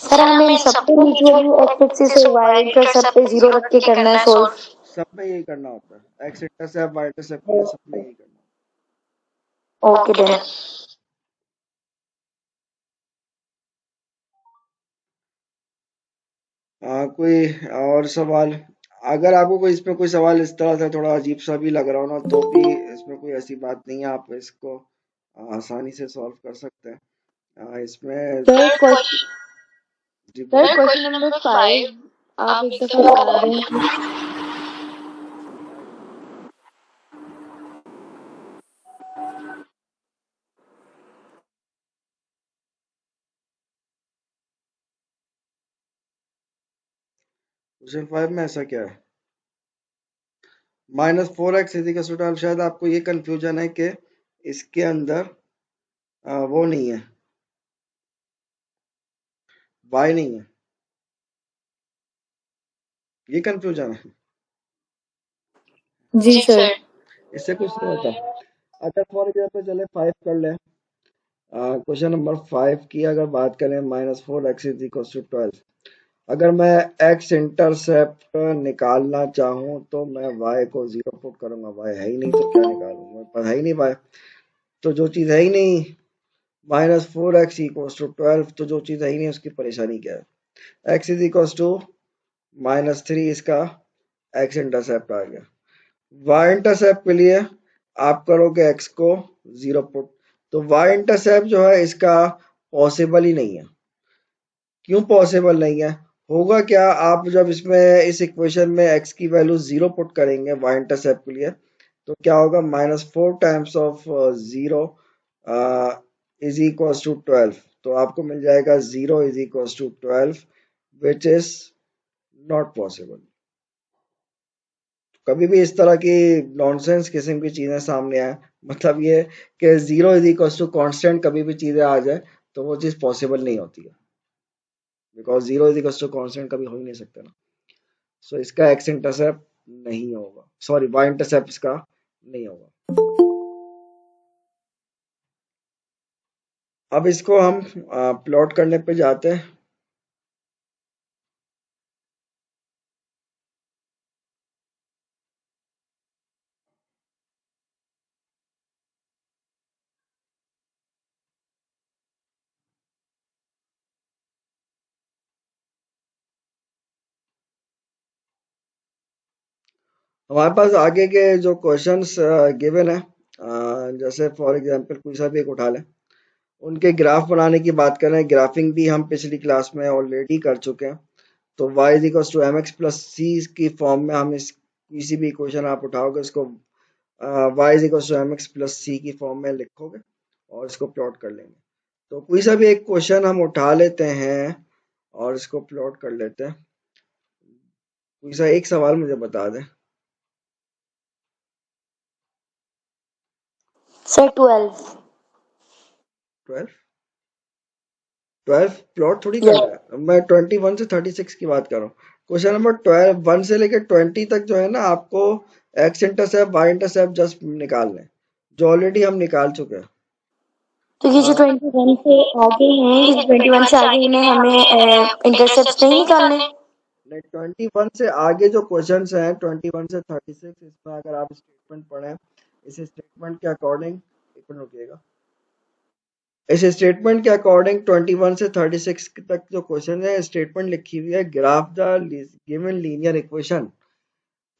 सर हमें इन सबको म्यूचुअली एक्स एक्सिस और वाई इंटरसेप्ट पे 0 रख के करना है सोल्व। सब में यही करना होता है, एक्स इंटरसेप्ट वाई इंटरसेप्ट के लिए सब में यही करना ओके देन। कोई और सवाल? अगर आपको कोई इसमें कोई सवाल इस तरह से थोड़ा अजीब सा भी लग रहा हो ना, तो भी इसमें कोई ऐसी बात नहीं है, आप इसको आसानी से सॉल्व कर सकते हैं। इसमें सर क्वेश्चन जी सर बोलिए। क्वेश्चन नंबर 5 आप एक दफा बता दें। क्वेश्चन 5 में ऐसा क्या है? -4x is equal to 12। शायद आपको ये कंफ्यूजन है कि इसके अंदर वो नहीं है, y नहीं है, ये कंफ्यूजन है। जी सर। इससे कुछ नहीं होता। अगर फॉर एग्जाम्पल चले 5 कर लें, क्वेश्चन नंबर 5 की अगर बात करें, -4x इजिकल टू 12। अगर मैं x इंटरसेप्ट निकालना चाहूँ तो मैं y को 0 पुट करूंगा। y है ही नहीं तो क्या निकालूंगा, मेरे पास है ही नहीं y। तो जो चीज़ है ही नहीं, -4x इक्वल्स टू 12, तो जो चीज़ है ही नहीं उसकी परेशानी क्या है। x इज इक्वल्स टू -3, इसका x इंटरसेप्ट आ गया। y इंटरसेप्ट के लिए आप करोगे x को 0 पुट, तो y इंटरसेप्ट जो है इसका पॉसिबल ही नहीं है। क्यों पॉसिबल नहीं है? होगा क्या, आप जब इसमें इस इक्वेशन में x की वैल्यू 0 पुट करेंगे y इंटरसेप्ट के लिए, तो क्या होगा, -4 times of 0 is equals to 12। तो आपको मिल जाएगा 0 is equals to 12, which is not possible. कभी भी इस तरह की नॉनसेंस किस्म की चीजें सामने आए, मतलब ये कि 0 इज इक्वल्स टू कांस्टेंट कभी भी चीजें आ जाए, तो वो चीज पॉसिबल नहीं होती है, because 0 is equals to constant कभी हो ही नहीं सकता ना। सो इसका एक्स इंटरसेप्ट नहीं होगा, सॉरी वाई इंटरसेप्ट इसका नहीं होगा। अब इसको हम प्लॉट करने पे जाते हैं। हमारे पास आगे के जो क्वेश्चंस गिवन है, जैसे फॉर एग्जांपल कोई सा भी एक उठा लें, उनके ग्राफ बनाने की बात करें, ग्राफिंग भी हम पिछली क्लास में ऑलरेडी कर चुके हैं। तो y is equal to mx plus C की फॉर्म में हम इस किसी भी इक्वेशन आप उठाओगे उसको y is equal to mx plus C की फॉर्म में लिखोगे और इसको प्लॉट कर लेंगे। तो कोई सा भी एक क्वेश्चन हम उठा लेते हैं और इसको प्लॉट कर लेते हैं। कोई सा एक सवाल मुझे बता दें। सर 12 12 प्लॉट थोड़ी या करना है, मैं 21 से 36 की बात कर रहा हूँ। क्वेश्चन नंबर 12 1 से लेकर 20 तक जो है ना, आपको X intercept Y intercept just निकालने, जो ऑलरेडी हम निकाल चुके हैं। तो ये जो 21 से आगे हैं, ये जो 21 से आगे इन्हें हमें इंटरसेप्ट्स नहीं निकालने। नहीं, 21 से आगे जो क्वेश्चंस हैं 21 से 36, इसमें अगर आप स्टेटमेंट पढ़ें, इस स्टेटमेंट के अकॉर्डिंग, एक मिनट रुकिएगा, इस स्टेटमेंट के अकॉर्डिंग 21 से 36 तक जो क्वेश्चन है, स्टेटमेंट लिखी हुई है, graph the given linear equation.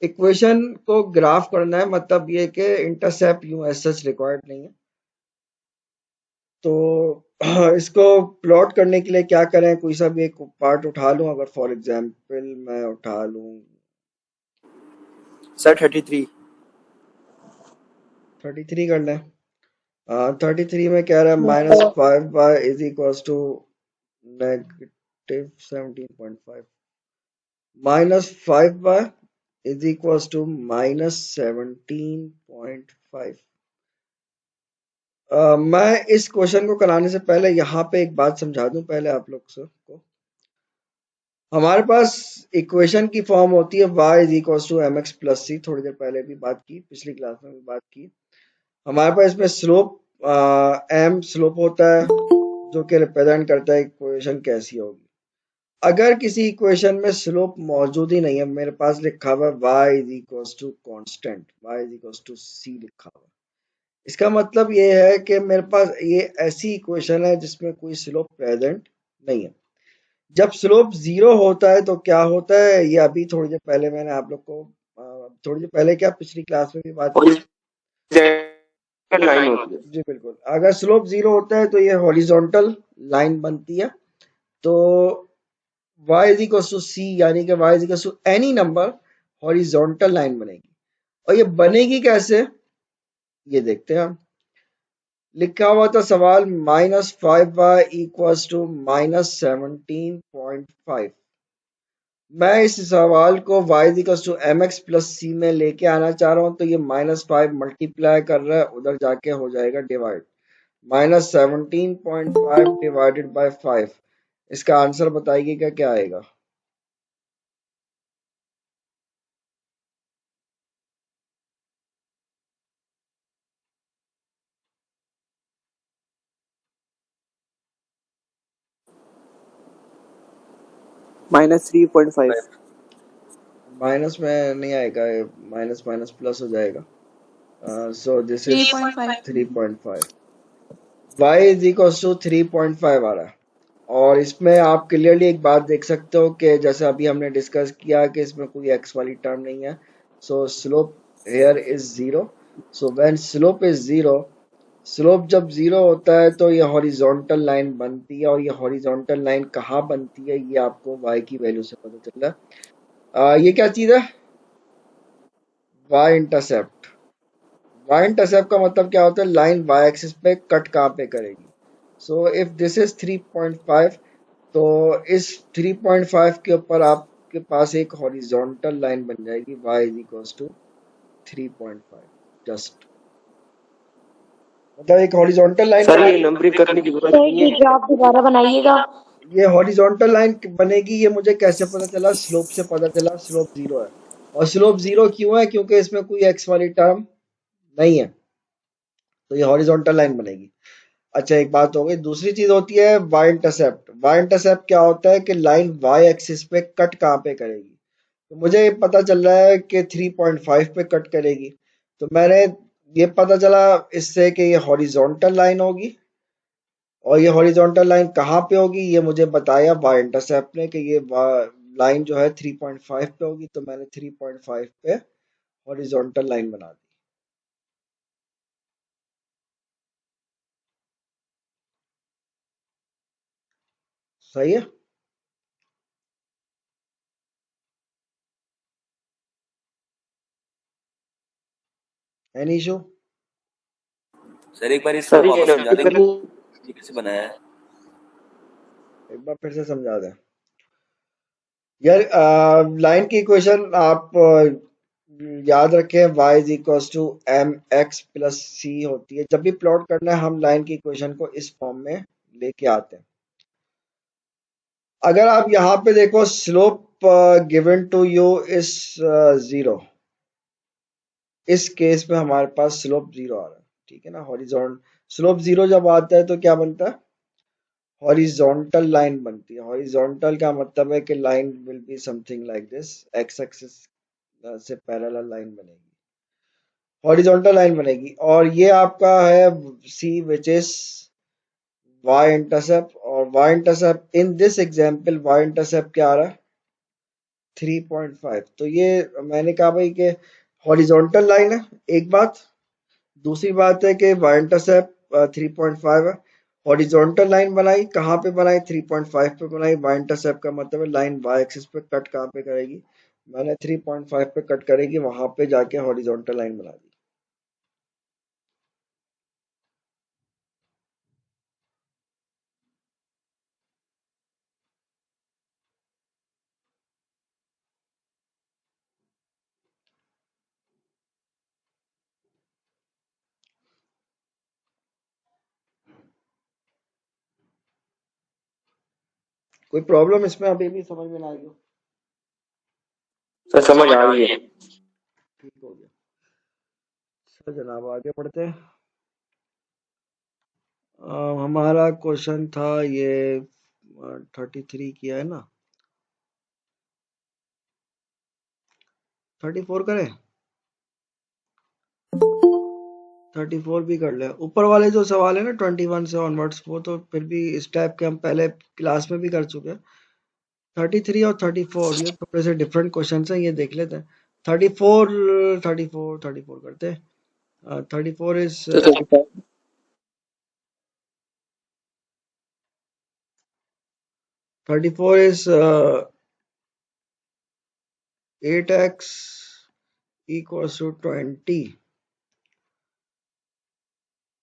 Equation को ग्राफ करना है, मतलब ये कि इंटरसेप्ट यूं एज सच रिक्वायर्ड नहीं है। तो इसको प्लॉट करने के लिए क्या करें, कोई सा भी एक पार्ट उठा लूं। अगर फॉर एग्जांपल मैं उठा लूं सर 33 कर लें। 33 में कह रहा है -5y is equals to -17.5, -5y is equals to -17.5। मैं इस क्वेश्चन को कराने से पहले यहाँ पे एक बात समझा दूं पहले आप लोग को। हमारे पास इक्वेशन की फॉर्म होती है y is equals to mx plus C, थोड़ी देर पहले भी बात की, पिछली क्लास में भी बात की। हमारे पास इसमें स्लोप m स्लोप होता है, जो कि रिप्रेजेंट करता है इक्वेशन कैसी होगी। अगर किसी इक्वेशन में स्लोप मौजूद ही नहीं है, मेरे पास लिखा हुआ है y is equals to constant, y is equals to c लिखा हुआ है, इसका मतलब ये है कि मेरे पास ये ऐसी इक्वेशन है जिसमें कोई स्लोप प्रेजेंट नहीं है। जब स्लोप 0 होता है तो क्या होता है, ये अभी थोड़ी देर पहले मैंने आप लोग को थोड़ी देर पहले क्या पिछली क्लास में भी बात की। हॉरिजॉन्टल लाइन होती है। जी बिल्कुल, अगर स्लोप 0 होता है तो ये हॉरिजॉन्टल लाइन बनती है। तो y is equal to C, यानी कि y is equal to any number horizontal line बनेगी। और ये बनेगी कैसे, ये देखते हैं हम। लिखा हुआ था सवाल -5y इक्वल्स टू -17.5। मैं इस सवाल को y equals to mx plus c में लेके आना चाह रहा हूं, तो ये -5 मल्टीप्लाई कर रहा है, उधर जाके हो जाएगा डिवाइड। -17.5 डिवाइडेड बाय 5, इसका आंसर बताइएगा क्या आएगा। -3.5। माइनस में नहीं आएगा, माइनस माइनस प्लस हो जाएगा। So this is 3.5। y is equal to 3.5 आ रहा है। और इसमें आप क्लियरली एक बात देख सकते हो कि जैसे अभी हमने डिस्कस किया कि इसमें कोई x वाली टर्म नहीं है। सो slope here is 0। So when slope is 0, slope जब 0 होता है तो ये हॉरिजॉन्टल लाइन बनती है। और ये हॉरिजॉन्टल लाइन कहाँ बनती है, ये आपको y की वैल्यू से पता चल रहा है। ये क्या चीज है, y इंटरसेप्ट। y इंटरसेप्ट का मतलब क्या होता है, लाइन y एक्सिस पे कट कहाँ पे करेगी। सो इफ दिस इज 3.5, तो इस 3.5 के ऊपर आपके पास एक हॉरिजॉन्टल लाइन बन जाएगी y is equals to 3.5। Just मतलब एक हॉरिजॉन्टल लाइन सर ये नंबरिंग करने की जरूरत सर नहीं ये है। ग्राफ दोबारा बनाइएगा। ये हॉरिजॉन्टल लाइन बनेगी, ये मुझे कैसे पता चला, स्लोप से पता चला। स्लोप 0 है। और स्लोप 0 क्यों है, क्योंकि इसमें कोई x वाली टर्म नहीं है, तो ये हॉरिजॉन्टल लाइन बनेगी। अच्छा, एक बात हो गई। दूसरी चीज होती है y इंटरसेप्ट। y इंटरसेप्ट क्या होता है कि लाइन y एक्सिस पे कट कहाँ पे करेगी। तो मुझे ये पता चल रहा है कि 3.5 पे कट करेगी। तो मैंने ये पता चला इससे कि ये हॉरिजॉन्टल लाइन होगी। और ये हॉरिजॉन्टल लाइन कहाँ पे होगी, ये मुझे बताया y इंटरसेप्ट ने कि ये लाइन जो है 3.5 पे होगी। तो मैंने 3.5 पे हॉरिजॉन्टल लाइन बना दी। सही है। Any issue. सर एक बार इसको सर ये वापस समझा नंबरिंग देंगे करनी ये कैसे बनाया है। एक बार फिर से समझा दें यार। लाइन की इक्वेशन आप याद रखें, y is equal to M x plus C होती है। जब भी प्लॉट करना है हम लाइन की इक्वेशन को इस फॉर्म में लेके आते हैं। अगर आप यहाँ पे देखो, slope given to you is 0। इस केस में हमारे पास स्लोप 0 आ रहा है, ठीक है ना। हॉरिजॉन्टल स्लोप 0 जब आता है तो क्या बनता है, हॉरिजॉन्टल लाइन बनती है। हॉरिजॉन्टल का मतलब है कि line will be something like this, x axis से पैरेलल लाइन बनेगी, हॉरिजॉन्टल लाइन बनेगी। और ये आपका है सी विच इज y इंटरसेप्ट। और y intercept in this example y intercept क्या आ रहा है, 3.5। तो ये मैंने कहा भाई कि हॉरिजॉन्टल लाइन है, एक बात। दूसरी बात है कि y इंटरसेप्ट 3.5 है। हॉरिजॉन्टल लाइन बनाई, कहाँ पे बनाई, 3.5 पे बनाई। y इंटरसेप्ट का मतलब है लाइन y एक्सिस पे कट कहाँ पे करेगी, मैंने 3.5 पे कट करेगी, वहां पे जाके हॉरिजॉन्टल लाइन बना दी। कोई प्रॉब्लम इसमें अभी भी समझ में ना आई हो? सर समझ आ गई है। ठीक हो गया। सर जनाब आगे बढ़ते हैं। हमारा क्वेश्चन था ये 33 किया है ना, 34 करें, 34 भी कर ले। ऊपर वाले जो सवाल है ना 21 से ऑनवर्ड्स, वो तो फिर भी इस टाइप के हम पहले क्लास में भी कर चुके हैं। 33 और 34 ये थोड़े से डिफरेंट क्वेश्चन हैं, ये देख लेते हैं। 34 करते हैं। 34 is So 35. 34 is 8x equals to 20।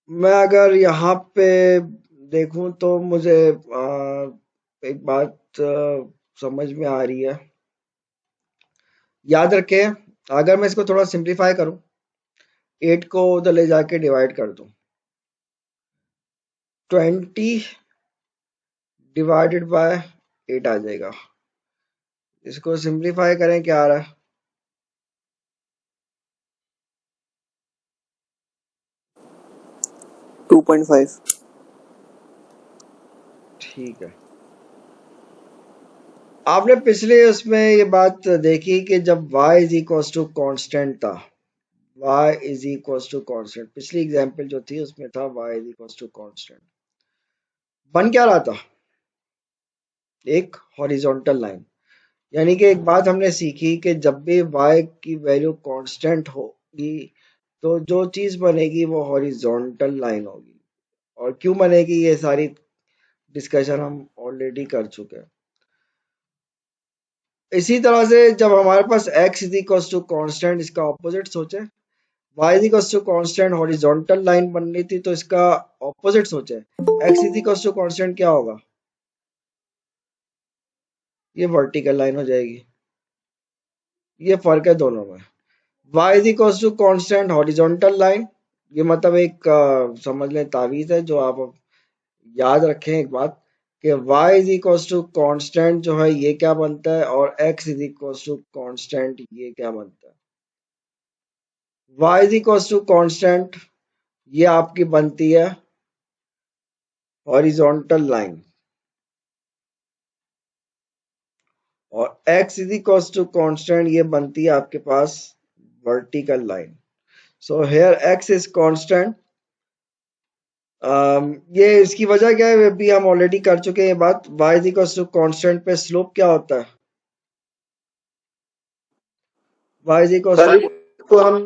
मैं अगर यहाँ पे देखूं तो मुझे एक बात समझ में आ रही है। याद रखें, अगर मैं इसको थोड़ा सिंप्लीफाई करूं, 8 को उधर ले जाके डिवाइड कर दूं, 20 डिवाइडेड बाय 8 आ जाएगा। इसको सिंप्लीफाई करें, क्या आ रहा है? 2.5. ठीक है। आपने पिछले उसमें ये बात देखी कि जब y is equal to constant था, y is equal to constant, पिछली एग्जांपल जो थी उसमें था y is equal to constant, बन क्या रहा था? एक हॉरिजॉन्टल लाइन। यानी कि एक बात हमने सीखी कि जब भी y की वैल्यू कांस्टेंट होगी तो जो चीज बनेगी वो हॉरिजॉन्टल लाइन होगी। और क्यों बनेगी, ये सारी डिस्कशन हम ऑलरेडी कर चुके हैं। इसी तरह से जब हमारे पास x is equal to constant, इसका ऑपोजिट सोचे, y is equal to constant horizontal line बननी थी तो इसका ऑपोजिट सोचे, x is equal to constant क्या होगा? ये वर्टिकल लाइन हो जाएगी। ये फर्क है दोनों में। y is equal to constant horizontal line, ये मतलब एक समझ लें तावीज है जो आप याद रखें एक बात कि y is equal to constant जो है ये क्या बनता है, और x is equal to constant ये क्या बनता है। y is equal to constant ये आपकी बनती है हॉरिजॉन्टल लाइन, और x is equal to constant ये बनती है आपके पास vertical line. So here x is constant. ये इसकी वजह क्या है, भी हम ऑलरेडी कर चुके हैं ये बात। y is equal to constant पे स्लोप क्या होता है? y इज इक्वल तो हम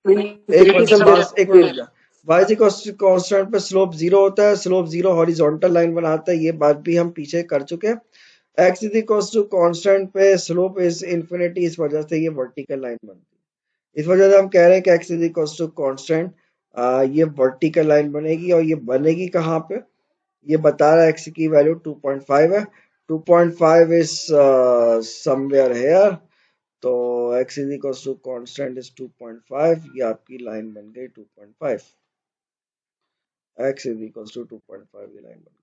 एक minute y is equal to constant पे स्लोप 0 होता है, स्लोप 0 हॉरिजॉन्टल लाइन बनाता है, ये बात भी हम पीछे कर चुके हैं। x is equal to constant पे स्लोप इज इन्फिनिटी, इस वजह से ये वर्टिकल लाइन बनती है। इस वजह से हम कह रहे हैं कि x is equal to constant ये वर्टिकल लाइन बनेगी। और ये बनेगी कहाँ पे? ये बता रहा है x की वैल्यू 2.5 है, 2.5 इज समवेयर हेयर, तो x is equal to constant is 2.5, ये आपकी लाइन बन गई 2.5। x इज इक्वल टू 2.5 ये लाइन बन गई।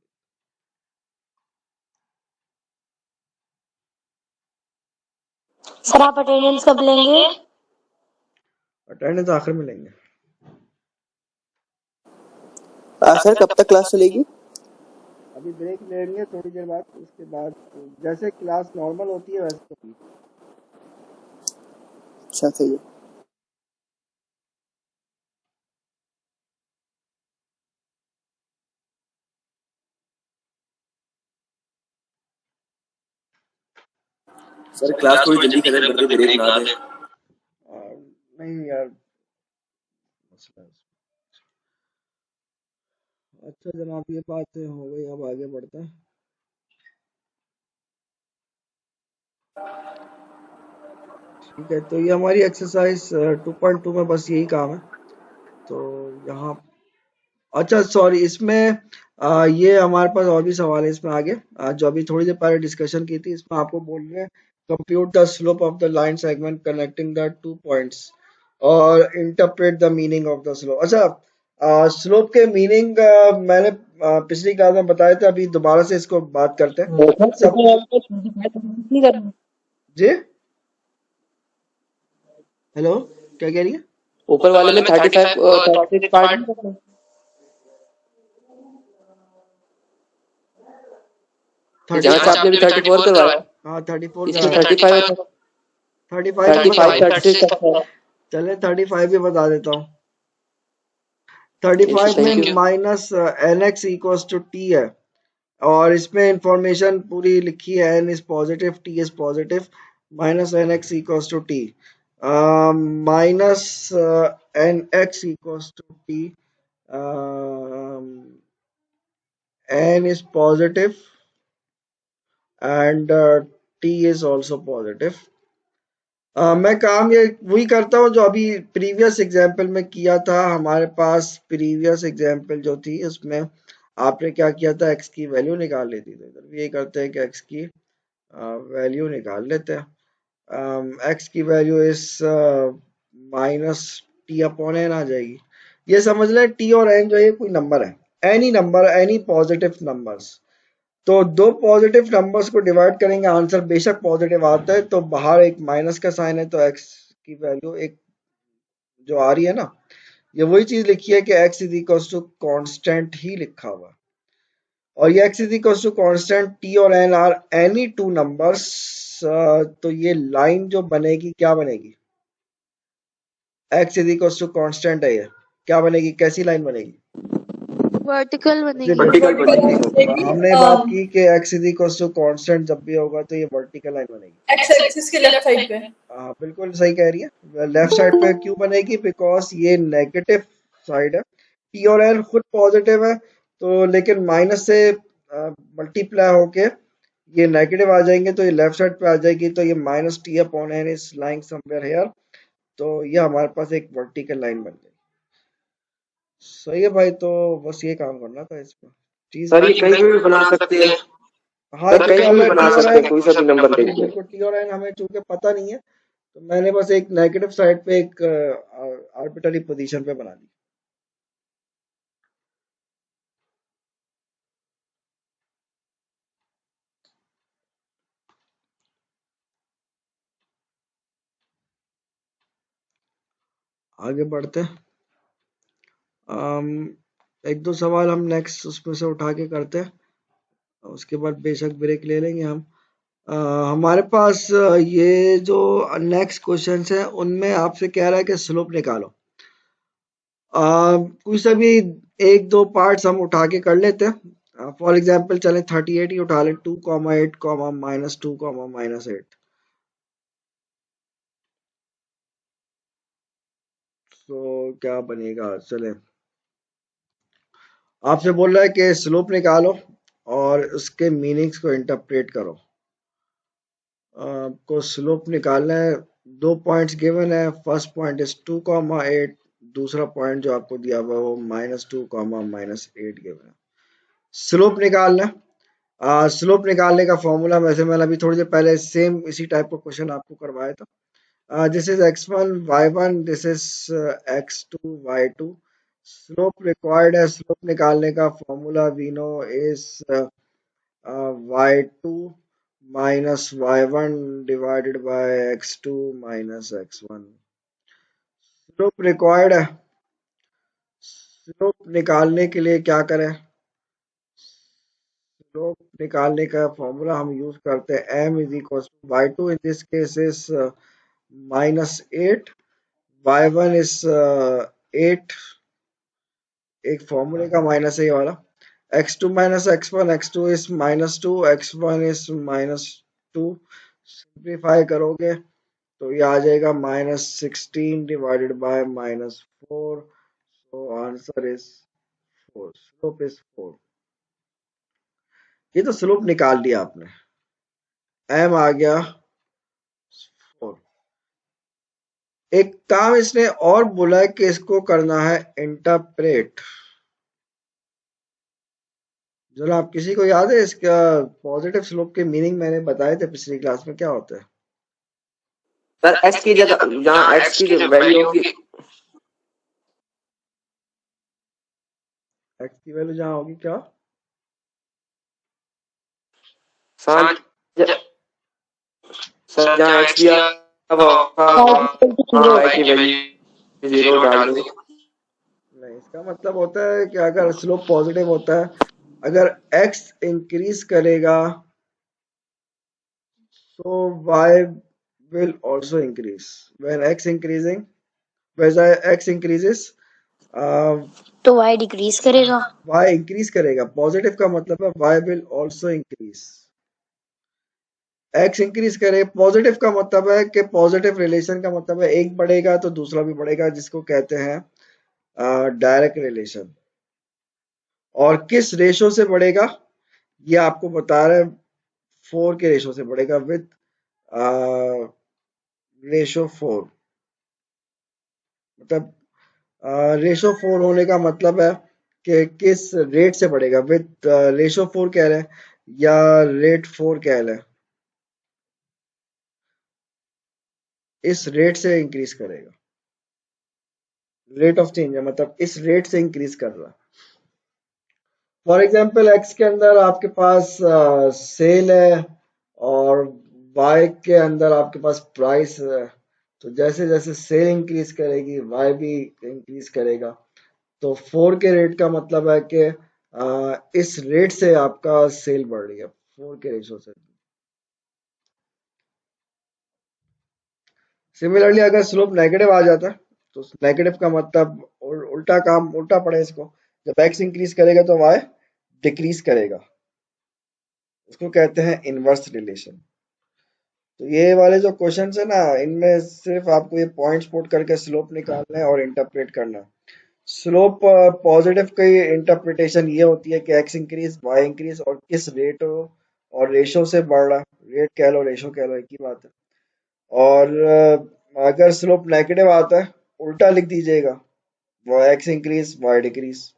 सर आप अटेंडेंस कब लेंगे? अटेंडेंस आखिर में लेंगे। सर कब तक क्लास चलेगी? अभी ब्रेक लेंगे थोड़ी देर बाद, उसके बाद जैसे क्लास नॉर्मल होती है वैसे होगी। अच्छा सही है। सर क्लास थोड़ी जल्दी खत्म कर दे, ब्रेक ना दे। नहीं यार, मसला है। अच्छा जनाब, ये बात हो गई, अब आगे बढ़ते हैं। ठीक है, तो ये हमारी एक्सरसाइज 2.2 में बस यही काम है। तो यहाँ अच्छा सॉरी, इसमें ये हमारे पास और भी सवाल है इसमें आगे, जो अभी थोड़ी देर पहले डिस्कशन की थी। इसमें आपको बोल रहे हैं compute the slope of the line segment connecting the 2 points और interpret the meaning of the slope. अच्छा, स्लोप के मीनिंग मैंने पिछली क्लास में बताए थे, अभी दोबारा से इसको बात करते हैं सब। जी हेलो, क्या कह रही है? ऊपर वाले में 35 पार्ट जहाँ से आपने भी 34 करवाया। हाँ 34 इसमें 35 चले 35 भी बता देता हूँ। 35 में minus N X equal to T है, और इसमें इंफॉर्मेशन पूरी लिखी है, n is positive, t is positive, minus N X equals to T, minus N X equals to T, n is positive and t is also positive. मैं काम ये वही करता हूँ जो अभी प्रीवियस एग्जाम्पल में किया था। हमारे पास प्रीवियस एग्जाम्पल जो थी उसमें आपने क्या किया था, x की वैल्यू निकाल ली थी। तो इधर भी ये करते हैं कि x की वैल्यू निकाल लेते हैं। x की वैल्यू इस माइनस टी अपॉन एन आ जाएगी। ये समझ लें t और n जो है कोई नंबर है, any number, any positive numbers. तो दो पॉजिटिव नंबर्स को डिवाइड करेंगे, आंसर बेशक पॉजिटिव आता है तो बाहर एक माइनस का साइन है, तो x की वैल्यू एक जो आ रही है ना, ये वही चीज लिखी है कि x is equal to constant ही लिखा हुआ। और ये x is equal to constant, t और n are any two numbers. तो ये लाइन जो बनेगी क्या बनेगी, x is equal to constant है, ये क्या बनेगी, कैसी लाइन बनेगी, वर्टिकल जी बनेगी। वर्टिकल बनेगी। बिल्कुल। हमने बात की कि x is equal to constant जब भी होगा तो ये वर्टिकल लाइन बनेगी। एक्स एक्सिस के लेफ्ट साइड पे। हाँ बिल्कुल सही कह रही है, लेफ्ट साइड पे क्यों बनेगी, बिकॉज ये नेगेटिव साइड है, टी और एन खुद पॉजिटिव है, तो लेकिन माइनस से मल्टीप्लाई होके ये नेगेटिव आ जाएंगे तो ये लेफ्ट साइड पे आ जाएगी, तो ये minus T upon N is lying somewhere here, तो ये हमारे पास एक वर्टिकल लाइन बन गई। सही है भाई, तो बस ये काम करना था इसमें चीज। सर ये कहीं पे भी बना सकते हैं, हाँ सर कहीं पे भी बना सकते हैं, कोई सा भी नंबर ले लीजिए। बिल्कुल, टी और एन हमें चूंकि पता नहीं है तो मैंने बस एक नेगेटिव साइड पे एक आर्बिटरी पोजीशन पे बना दी। आगे बढ़ते हैं। एक दो सवाल हम नेक्स्ट उसमें से उठा के करते हैं, उसके बाद बेशक ब्रेक ले लेंगे हम। हमारे पास ये जो नेक्स्ट क्वेश्चन है उनमें आपसे कह रहा है कि स्लोप निकालो। कोई सा भी एक दो पार्ट्स हम उठा के कर लेते हैं। फॉर एग्जांपल चलें 38 ही उठा लें, 2,8, -2, -8। तो क्या बनेगा, चलें आपसे बोल रहा है कि स्लोप निकालो और उसके मीनिंग्स को इंटरप्रेट करो। आपको स्लोप निकालना है, दो पॉइंट्स गिवन है, फर्स्ट पॉइंट इज 2,8, दूसरा पॉइंट जो आपको दिया हुआ है वो -2, -8 गिवन है। स्लोप निकालना है। स्लोप निकालने का फॉर्मूला वैसे मैंने अभी थोड़ी देर पहले सेम इसी टाइप का क्वेश्चन आपको करवाया था। This is x1 y1, this is x2 y2। Slope required है, स्लोप निकालने का formula we know is y2 minus y1 divided by x2 minus x1। Slope required है, स्लोप निकालने के लिए क्या करें, स्लोप निकालने का फॉर्मूला हम यूज करते हैं m is equal to y2 in this case is -8, y1 is 8, एक फॉर्मूले का माइनस है ये वाला, x2 minus x1, x2 is -2, x1 is -2। Simplify करोगे तो ये आ जाएगा -16 divided by -4, so answer is 4, slope is 4। ये तो स्लोप निकाल लिया आपने, m आ गया 4। एक काम इसने और बोला है कि इसको करना है इंटरप्रेट। जनाब किसी को याद है इसका पॉजिटिव स्लोप के मीनिंग मैंने बताए थे पिछली क्लास में, क्या होता है सर x की जगह जहाँ x की जो वैल्यू होगी, x की वैल्यू जहाँ होगी क्या, सर सर जहाँ x दिया वहाँ y की वैल्यू 0 डाल दो। नहीं, इसका मतलब होता है कि अगर स्लोप पॉजिटिव होता है, अगर x इंक्रीज करेगा तो y will also increase। when x increasing, when x increases तो y डिक्रीज करेगा। y इंक्रीज करेगा। पॉजिटिव का मतलब है y will also increase. x increase करे, पॉजिटिव का मतलब है कि पॉजिटिव रिलेशन का मतलब है एक बढ़ेगा तो दूसरा भी बढ़ेगा, जिसको कहते हैं डायरेक्ट रिलेशन। और किस रेशो से बढ़ेगा ये आपको बता रहे हैं, 4 के रेशो से बढ़ेगा, विद रेशो 4। मतलब रेशो 4 होने का मतलब है कि किस रेट से बढ़ेगा। विद रेशो 4 कह रहे हैं या रेट 4 कह रहे हैं, इस रेट से इंक्रीज करेगा। रेट ऑफ चेंज है मतलब इस रेट से इंक्रीज कर रहा है। फॉर एग्जाम्पल एक्स के अंदर आपके पास सेल है और वाई के अंदर आपके पास प्राइस है। तो जैसे जैसे सेल इंक्रीज करेगी वाई भी इंक्रीज करेगा। तो 4 के रेट का मतलब है कि इस रेट से आपका सेल बढ़ रही है, 4 के रेशो से। सिमिलरली अगर स्लोप नेगेटिव आ जाता है तो नेगेटिव का मतलब उल्टा काम, उल्टा पड़े इसको। जब एक्स इंक्रीज करेगा तो वाई डिक्रीज करेगा, इसको कहते हैं इनवर्स रिलेशन। तो ये वाले जो क्वेश्चंस है ना, इनमें सिर्फ आपको ये पॉइंट्स पुट करके स्लोप निकालना है और इंटरप्रेट करना है। स्लोप पॉजिटिव की इंटरप्रिटेशन ये होती है कि एक्स इंक्रीज वाई इंक्रीज और किस रेट और रेशो से बढ़ रहा है। रेट कह लो रेशो कह लो एक ही बात है। और अगर स्लोप नेगेटिव आता है उल्टा लिख दीजिएगा, वो एक्स इंक्रीज वाई डिक्रीज।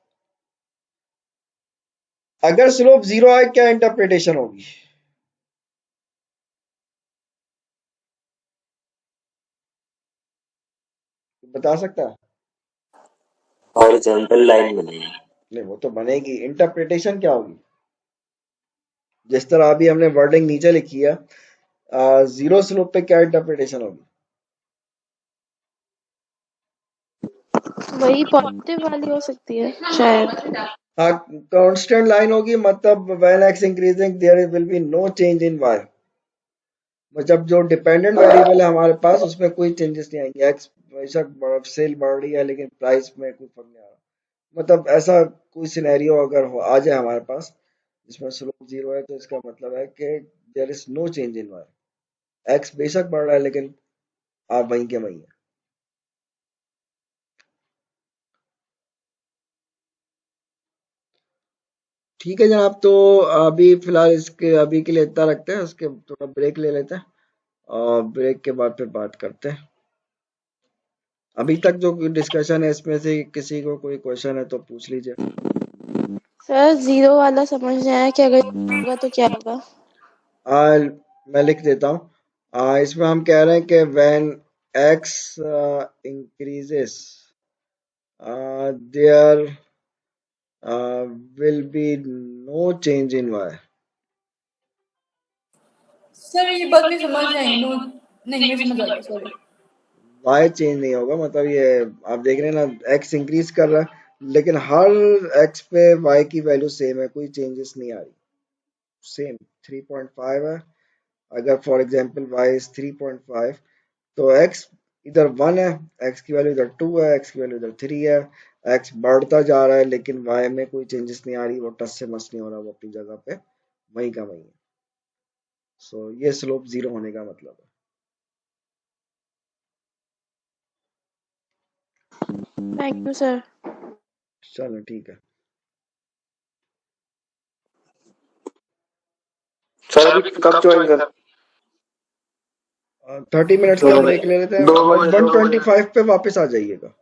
अगर स्लोप जीरो आए क्या इंटरप्रिटेशन होगी? बता सकता है? हॉरिजॉन्टल लाइन बनेगी। नहीं वो तो बनेगी, इंटरप्रिटेशन क्या होगी? जिस तरह अभी हमने वर्डिंग नीचे लिखी है, जीरो स्लोप पे क्या इंटरप्रिटेशन होगी? वही पॉजिटिव वाली हो सकती है शायद। हाँ, कांस्टेंट लाइन होगी मतलब when x increasing there will be no change in y. मतलब जो डिपेंडेंट वेरिएबल है हमारे पास उसमें कोई चेंजेस नहीं आएंगे। एक्स बेशक सेल बढ़ रही है लेकिन प्राइस में कोई फर्क नहीं आ रहा। मतलब ऐसा कोई सिनेरियो अगर आ जाए हमारे पास जिसमें स्लोप जीरो है तो इसका मतलब है कि there is no change in y. X बेशक बढ़ रहा है लेकिन आप वहीं के वहीं है। ठीक है जनाब, तो अभी फिलहाल इसके अभी के लिए इतना रखते हैं, उसके थोड़ा ब्रेक ले लेते हैं और ब्रेक के बाद फिर बात करते हैं। अभी तक जो डिस्कशन है इसमें से किसी को कोई क्वेश्चन है तो पूछ लीजिए। सर जीरो वाला समझ नहीं आया कि अगर होगा तो क्या होगा। मैं लिख देता हूँ। इसमें हम कह रहे हैं कि when x increases there will be no change in y. Sir ये बात नहीं समझ आई। नो नहीं, मैं समझ आ गया, सॉरी। वाई चेंज नहीं होगा मतलब ये आप देख रहे हैं ना, एक्स इंक्रीज कर रहा है लेकिन हर एक्स पे वाई की वैल्यू सेम है, कोई चेंजेस नहीं आ रही। सेम 3.5 है। अगर फॉर एग्जांपल वाई इज 3.5 तो एक्स इधर 1 है, एक्स की वैल्यू इधर 2 है, एक्स की वैल्यू इधर 3 है। एक्स बढ़ता जा रहा है लेकिन वाई में कोई चेंजेस नहीं आ रही, वो टस से मस नहीं हो रहा, वो अपनी जगह पे वहीं का वहीं है। सो ये स्लोप जीरो होने का मतलब है। Thank you sir. चलो ठीक है। सर अभी कब ज्वाइन कर? 30 मिनट्स का ब्रेक ले लेते हैं, 125 पे वापस आ जाइएगा।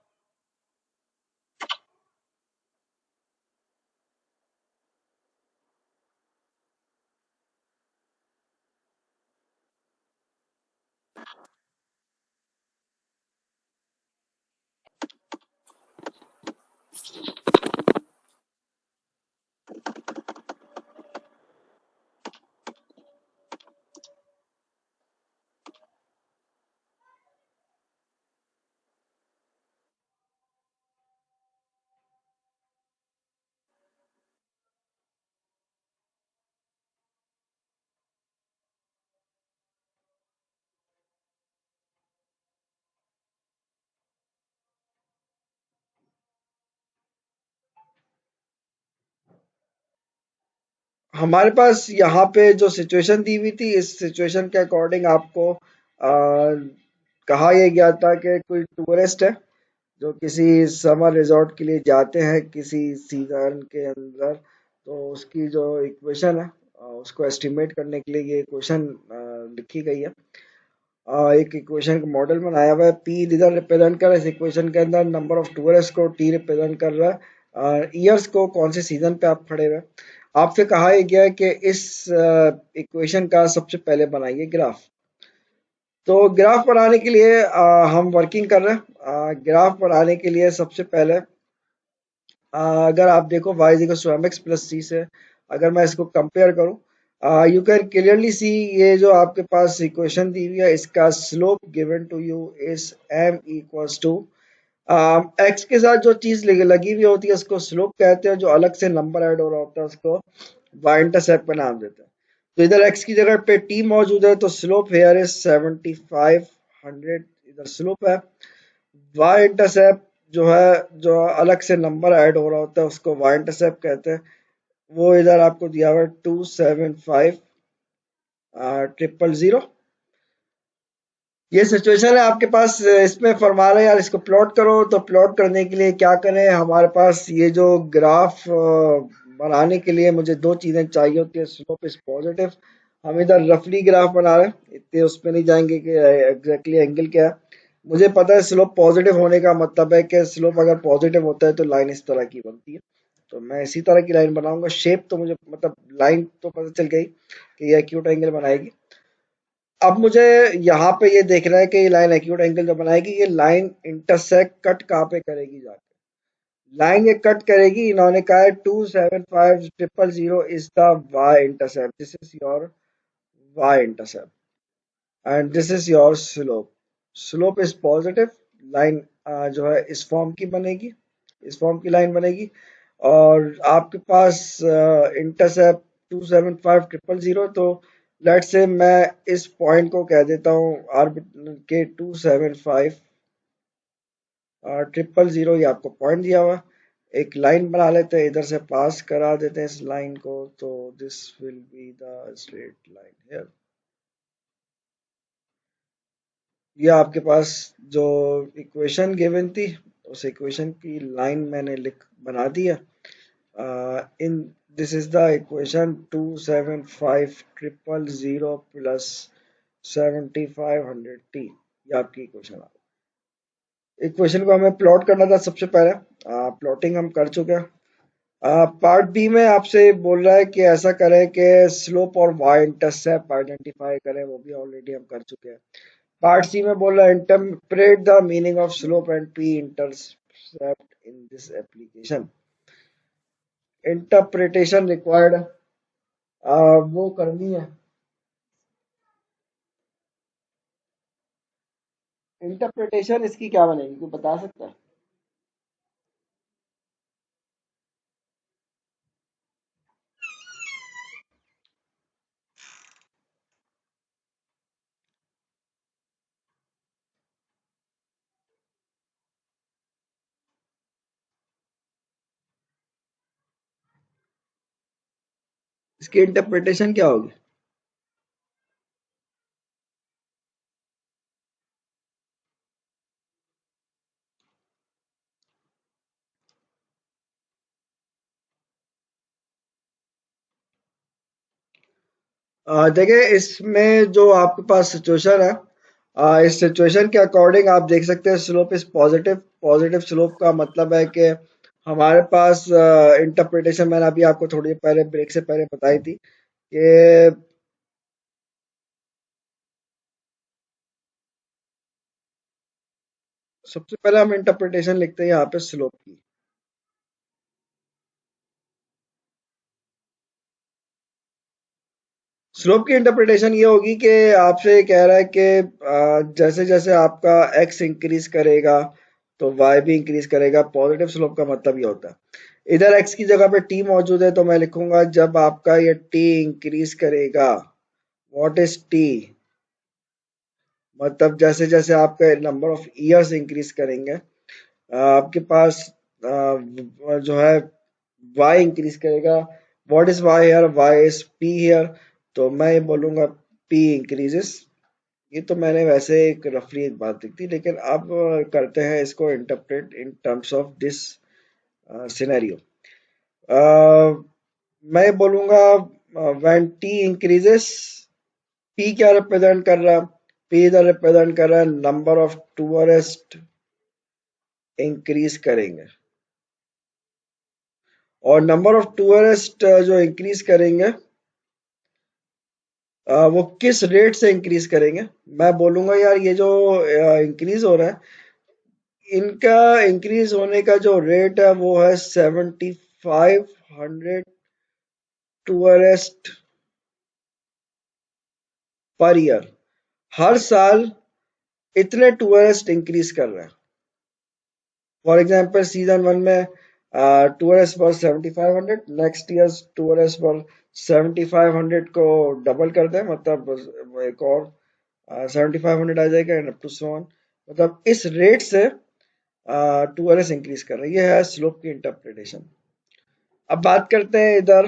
हमारे पास यहाँ पे जो सिचुएशन दी हुई थी, इस सिचुएशन के अकॉर्डिंग आपको कहा यह गया था कि कोई टूरिस्ट है जो किसी समर रिजॉर्ट के लिए जाते हैं किसी सीजन के अंदर, तो उसकी जो इक्वेशन है उसको एस्टिमेट करने के लिए ये इक्वेशन लिखी गई है। एक इक्वेशन का मॉडल बनाया हुआ है। पी इधर रिप्रेजेंट कर रहा है इस इक्वेशन के अंदर नंबर ऑफ टूरिस्ट को, टी रिप्रेजेंट कर रहा है ईयर्स को, कौन से सीजन पे आप खड़े हुए। आपसे कहा गया है कि इस इक्वेशन का सबसे पहले बनाइए ग्राफ। तो ग्राफ बनाने के लिए हम वर्किंग कर रहे हैं। ग्राफ बनाने के लिए सबसे पहले अगर आप देखो y mx प्लस c से अगर मैं इसको कंपेयर करूं, यू कैन क्लियरली सी ये जो आपके पास इक्वेशन दी हुई है इसका slope given to you is m equals to x के साथ जो चीज लगी हुई होती है उसको स्लोप कहते हैं, जो अलग से नंबर ऐड हो रहा होता है उसको y इंटरसेप्ट का नाम देते हैं। तो इधर x की जगह पे t मौजूद है तो स्लोप हेयर इज 7500 इधर स्लोप है। y इंटरसेप्ट जो है जो अलग से नंबर ऐड हो रहा होता है उसको y इंटरसेप्ट कहते हैं, वो इधर आपको दिया हुआ है 275,000। ये सिचुएशन है आपके पास। इसमें फरमा रहे यार इसको प्लॉट करो, तो प्लॉट करने के लिए क्या करें, हमारे पास ये जो ग्राफ बनाने के लिए मुझे दो चीजें चाहिए होती है। स्लोप इज पॉजिटिव, हम इधर रफली ग्राफ बना रहे हैं, इतने उसमें नहीं जाएंगे कि एग्जैक्टली एंगल क्या है। मुझे पता है स्लोप पॉजिटिव होने का मतलब है कि स्लोप अगर पॉजिटिव होता है तो लाइन इस तरह की बनती है, तो मैं इसी तरह की लाइन बनाऊंगा। शेप तो मुझे मतलब लाइन तो पता चल गई कि ये एक्यूट एंगल बनाएगी। अब मुझे यहाँ पे ये देखना है कि ये लाइन एक्यूट एंगल जो बनाएगी ये लाइन इंटरसेक्ट कट कहाँ पे करेगी जाके। लाइन ये कट करेगी, इन्होंने कहा है 275,000 is the y intercept, this is your y intercept and this is your slope. Slope is positive, line जो है इस फॉर्म की बनेगी, इस फॉर्म की लाइन बनेगी। और आपके पास इंटरसेप्ट 275,000, तो लेट से मैं इस पॉइंट को कह देता हूँ आर्बिट के 275,000 ये आपको पॉइंट दिया हुआ। एक लाइन बना लेते हैं, इधर से पास करा देते हैं इस लाइन को, तो this will be the straight line here. ये आपके पास जो इक्वेशन गिवन थी उस इक्वेशन की लाइन मैंने बना दी है। In this is the equation 275,000 plus 7500t, ये आपकी इक्वेशन आ गई। इक्वेशन को हमें प्लॉट करना था सबसे पहले, प्लॉटिंग हम कर चुके हैं। पार्ट बी में आपसे बोल रहा है कि ऐसा करें कि स्लोप और वाई इंटरसेप्ट आइडेंटिफाई करें, वो भी ऑलरेडी हम कर चुके हैं। पार्ट सी में बोल रहा है interpret the meaning of slope and P intercept in this application. Interpretation required वो करनी है। इंटरप्रिटेशन इसकी क्या बनेगी, कोई बता सकता है? इसकी इंटरप्रिटेशन क्या होगी? देखिए इसमें जो आपके पास सिचुएशन है, इस सिचुएशन के अकॉर्डिंग आप देख सकते हैं slope is positive. Positive slope का मतलब है कि हमारे पास इंटरप्रिटेशन मैंने अभी आपको थोड़ी पहले ब्रेक से पहले बताई थी कि सबसे पहले हम इंटरप्रिटेशन लिखते हैं यहाँ पे स्लोप की। स्लोप की इंटरप्रिटेशन ये होगी कि आपसे कह रहा है कि जैसे जैसे आपका x इंक्रीज करेगा तो y भी इंक्रीज करेगा। पॉजिटिव स्लोप का मतलब ये होता है इधर x की जगह पे t मौजूद है तो मैं लिखूंगा जब आपका ये t इंक्रीज करेगा, व्हाट इज t, मतलब जैसे जैसे आपका नंबर ऑफ ईयर्स इंक्रीज करेंगे आपके पास जो है y इंक्रीज करेगा। What is y here, y is p here, तो मैं ये बोलूंगा पी इंक्रीजेस। ये तो मैंने वैसे एक रफली एक बात लिख दी, लेकिन अब करते हैं इसको interpret in terms of this scenario. मैं बोलूंगा व्हेन टी इंक्रीजेस, पी क्या रिप्रेजेंट कर रहा है, पी इधर रिप्रेजेंट कर रहा है नंबर ऑफ टूरिस्ट इंक्रीज करेंगे, और नंबर ऑफ टूरिस्ट जो इंक्रीज करेंगे वो किस रेट से इंक्रीज करेंगे। मैं बोलूंगा यार ये जो इंक्रीज हो रहा है, इनका इंक्रीज होने का जो रेट है वो है 7500 टूरिस्ट पर ईयर। हर साल इतने टूरिस्ट इंक्रीज कर रहे हैं। फॉर एग्जाम्पल सीजन 1 में टूरिस्ट पर 7500, नेक्स्ट ईयर टूरिस्ट पर 7500 को डबल कर दें, मतलब एक और 7500 आ जाएगा and up to so on. मतलब इस रेट से टूरिस्ट इंक्रीज कर रहे हैं। ये है स्लोप की इंटरप्रिटेशन। अब बात करते हैं इधर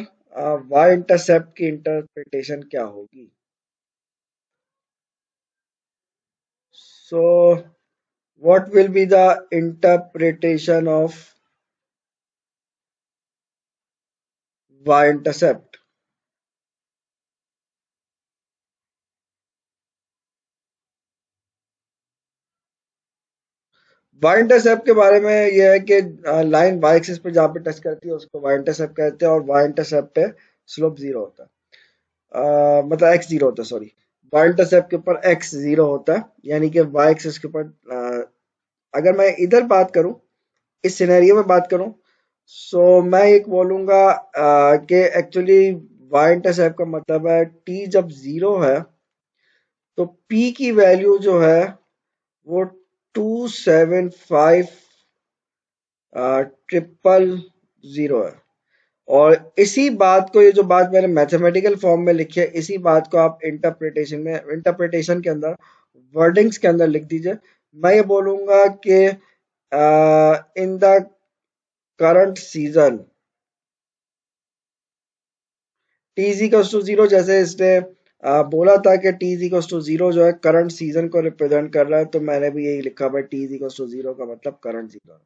वाई इंटरसेप्ट की इंटरप्रिटेशन क्या होगी। So what will be the interpretation of y-intercept? Y intercept के बारे में यह है कि लाइन वाई एक्सिस पे जहाँ पे टच करती है उसको वाई इंटरसेप्ट कहते हैं, और वाई इंटरसेप्ट पे स्लोप जीरो होता है, मतलब एक्स जीरो होता है, सॉरी। वाई इंटरसेप्ट के ऊपर एक्स जीरो होता है, यानी कि वाई एक्सिस के ऊपर अगर मैं इधर बात करूं, इस सिनेरियो में बात करूं, सो मैं एक बोलूंगा कि एक्चुअली वाई इंटरसेप्ट का मतलब है टी जब जीरो है तो पी की वैल्यू जो है वो 275 ट्रिपल जीरो है। और इसी बात को, ये जो बात मैंने मैथमेटिकल फॉर्म में लिखी है, इसी बात को आप इंटरप्रिटेशन के अंदर, वर्डिंग्स के अंदर लिख दीजिए। मैं ये बोलूंगा कि in the current season t is equals to zero, जैसे इसने बोला था कि t is equals to zero जो है करंट सीजन को रिप्रेजेंट कर रहा है, तो मैंने भी यही लिखा है, t is equals to zero का मतलब current season.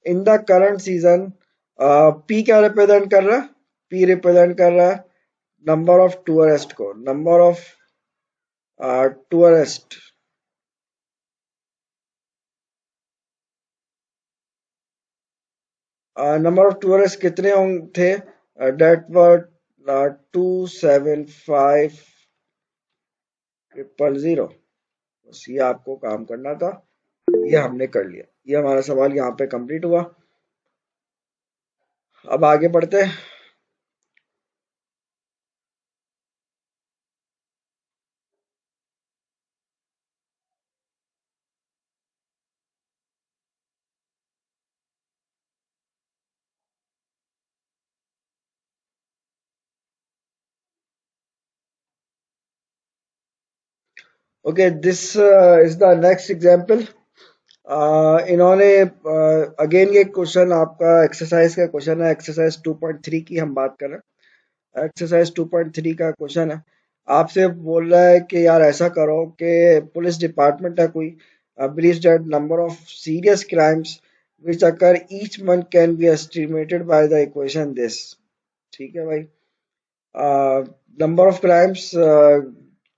In the current season p क्या रिप्रेजेंट कर रहा है, पी रिप्रेजेंट कर रहा है नंबर ऑफ टूरिस्ट को, number of tourist number of tourist कितने थे, डेट वर 275 ट्रिपल जीरो। बस ये आपको काम करना था, ये हमने कर लिया। ये हमारा सवाल यहाँ पे कंप्लीट हुआ। अब आगे बढ़ते हैं। Okay, this is the next example. इन्होंने अगेन ये क्वेश्चन आपका एक्सरसाइज का क्वेश्चन है, एक्सरसाइज 2.3 की हम बात कर रहे हैं। एक्सरसाइज 2.3 का क्वेश्चन है, आपसे बोल रहा है कि यार ऐसा करो कि पुलिस डिपार्टमेंट है कोई, believes that number of serious crimes which occur each month can be estimated by the equation this। ठीक है भाई, नंबर ऑफ क्राइम्स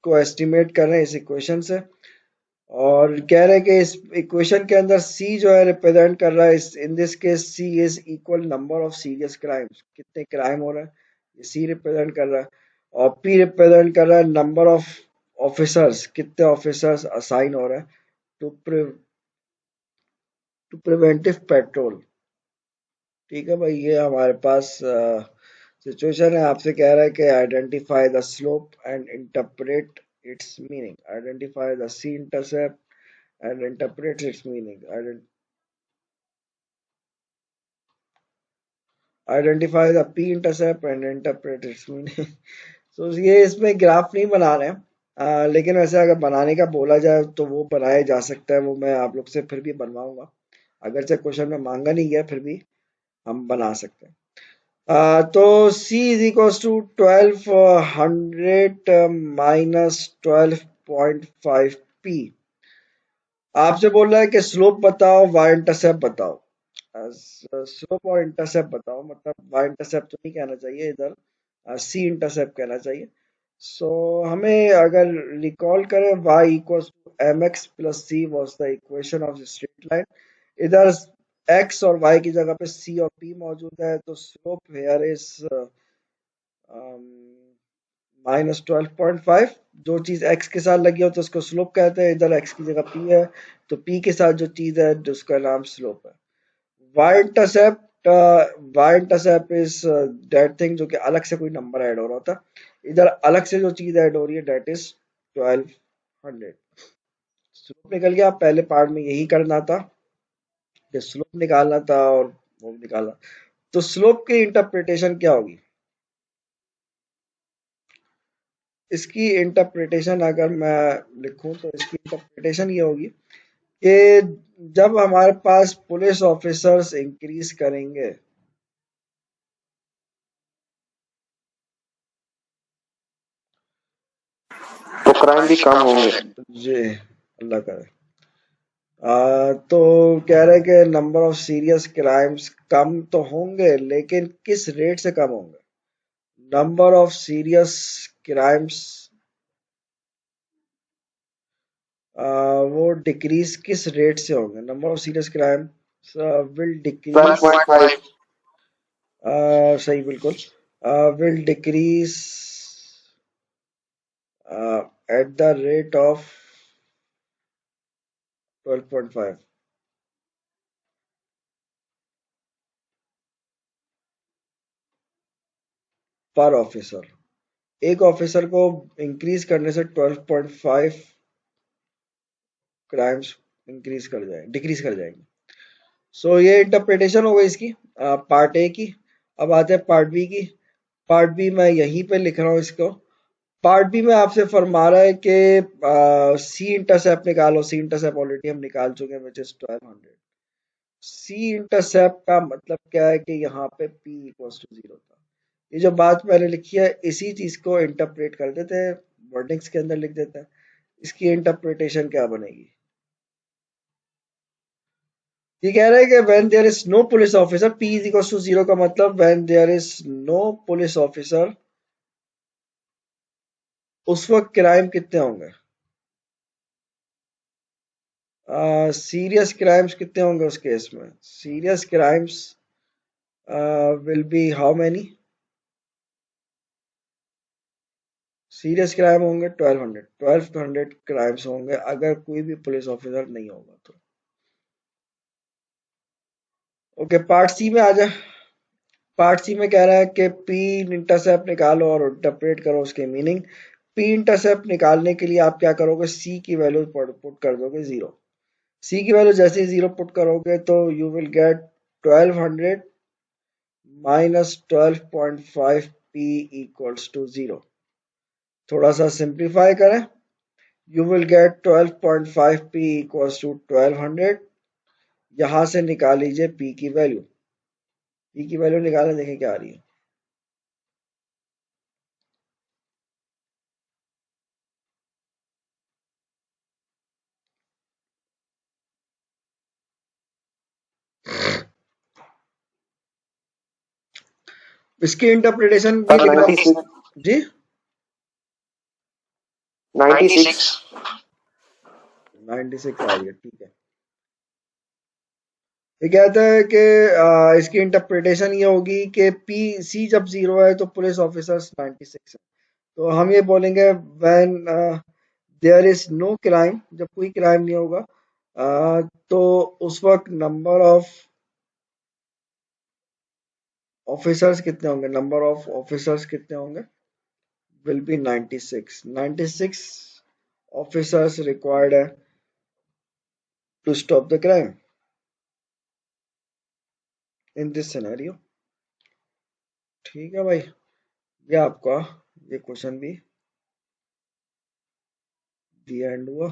को एस्टिमेट कर रहे हैं इस इक्वेशन से, और कह रहे हैं कि इस इक्वेशन के अंदर सी जो है रिप्रेजेंट कर रहा है, in this case c is equal number of serious crimes, कितने क्राइम हो रहे हैं ये सी रिप्रेजेंट कर रहा है, और पी रिप्रेजेंट कर रहा है नंबर ऑफ ऑफिसर्स, कितने ऑफिसर्स असाइन हो रहे हैं टू प्रिवेंटिव पेट्रोल। ठीक है भाई, ये हमारे पास सिचुएशन है। आपसे कह रहा है कि identify the slope and interpret its meaning, identify the c intercept and interpret its meaning, identify the p intercept and interpret its meaning। so ये इसमें ग्राफ नहीं बना रहे हैं, लेकिन वैसे अगर बनाने का बोला जाए तो वो बनाया जा सकता है, वो मैं आप लोग से फिर भी बनवाऊंगा, अगरचे क्वेश्चन में मांगा नहीं गया फिर भी हम बना सकते हैं। तो C is equals to 1200 minus 12.5 P। आपसे बोल रहा है कि स्लोप बताओ, वाई इंटरसेप्ट बताओ। स्लोप और इंटरसेप्ट बताओ, मतलब वाई इंटरसेप्ट तो नहीं कहना चाहिए इधर, सी इंटरसेप्ट कहना चाहिए। सो हमें अगर रिकॉल करें, y equals to M x plus c was the equation of straight line. इधर x और y की जगह पे c और p मौजूद है, तो स्लोप हेयर इज -12.5। जो चीज x के साथ लगी हो तो उसको स्लोप कहते हैं, इधर x की जगह p है तो p के साथ जो चीज है उसका नाम स्लोप है। Y intercept is that thing जो कि अलग से कोई नंबर ऐड हो रहा था, इधर अलग से जो चीज ऐड हो रही है दैट इज 1200। स्लोप निकल गया। पहले पार्ट में यही करना था कि स्लोप निकालना था और वो निकालना। तो स्लोप की इंटरप्रिटेशन क्या होगी? इसकी इंटरप्रिटेशन अगर मैं लिखूं तो इसकी इंटरप्रिटेशन ये होगी कि जब हमारे पास पुलिस ऑफिसर्स इंक्रीज करेंगे तो क्राइम भी कम होंगे। जी अल्लाह करे। तो कह रहे कि नंबर ऑफ सीरियस क्राइम्स कम तो होंगे, लेकिन किस रेट से कम होंगे? नंबर ऑफ सीरियस क्राइम्स वो डिक्रीज किस रेट से होंगे? Number of serious crime will decrease, 12.5। सही बिल्कुल, will decrease at the rate of 12.5 पर ऑफिसर। एक ऑफिसर को इंक्रीज करने से 12.5 क्राइम्स डिक्रीज कर जाएंगे। सो ये इंटरप्रिटेशन हो गई इसकी, पार्ट ए की। अब आते हैं पार्ट बी की। पार्ट बी मैं यहीं पे लिख रहा हूँ इसको। पार्ट बी में आपसे फरमा रहा है कि सी इंटरसेप्ट निकालो। सी इंटरसेप्ट ऑलरेडी हम निकाल चुके हैं विच इज 1200। सी इंटरसेप्ट का मतलब क्या है कि यहाँ पे p इक्वल्स टू 0 था। ये जो बात मैंने लिखी है इसी चीज को इंटरप्रेट कर देते हैं, वर्डिंग्स के अंदर लिख देते हैं। इसकी इंटरप्रिटेशन क्या बनेगी? ये कह रहा है कि when there is no police officer, p is equal to 0 का मतलब when there is no police officer, उस वक्त क्राइम कितने होंगे? सीरियस क्राइम्स कितने होंगे उस केस में? Serious crimes will be how many? Serious crime होंगे 1200 क्राइम्स होंगे अगर कोई भी पुलिस ऑफिसर नहीं होगा तो। ओके, पार्ट सी में आ जाए। पार्ट सी में कह रहा है कि पी इंटरसेप्ट निकालो और इंटरप्रेट करो उसके मीनिंग। पी इंटरसेप्ट निकालने के लिए आप क्या करोगे? सी की वैल्यू पुट कर दोगे 0। सी की वैल्यू जैसे ही 0 पुट करोगे तो यू विल गेट 1200 माइनस 12.5 पी इक्वल्स टू 0। थोड़ा सा सिंप्लीफाई करें, you will get 12.5 p equals to 1200। यहां से निकाल लीजिए p की वैल्यू। p की वैल्यू निकालें, देखें क्या आ रही है। इसकी इंटरप्रिटेशन भी लिख रहा हूं जी। 96। 96 आ रही है, ठीक है। ये कहता है कि इसकी इंटरप्रिटेशन ये होगी कि पी सी जब 0 है तो पुलिस ऑफिसर्स 96 है। तो हम ये बोलेंगे when there is no crime, जब कोई क्राइम नहीं होगा तो उस वक्त नंबर ऑफ ऑफिसर्स कितने होंगे? नंबर ऑफ ऑफिसर्स कितने होंगे? Will be 96। 96 ऑफिसर्स रिक्वायर्ड है to stop the crime in this scenario. ठीक है भाई, ये आपका ये क्वेश्चन भी दी एंड हुआ।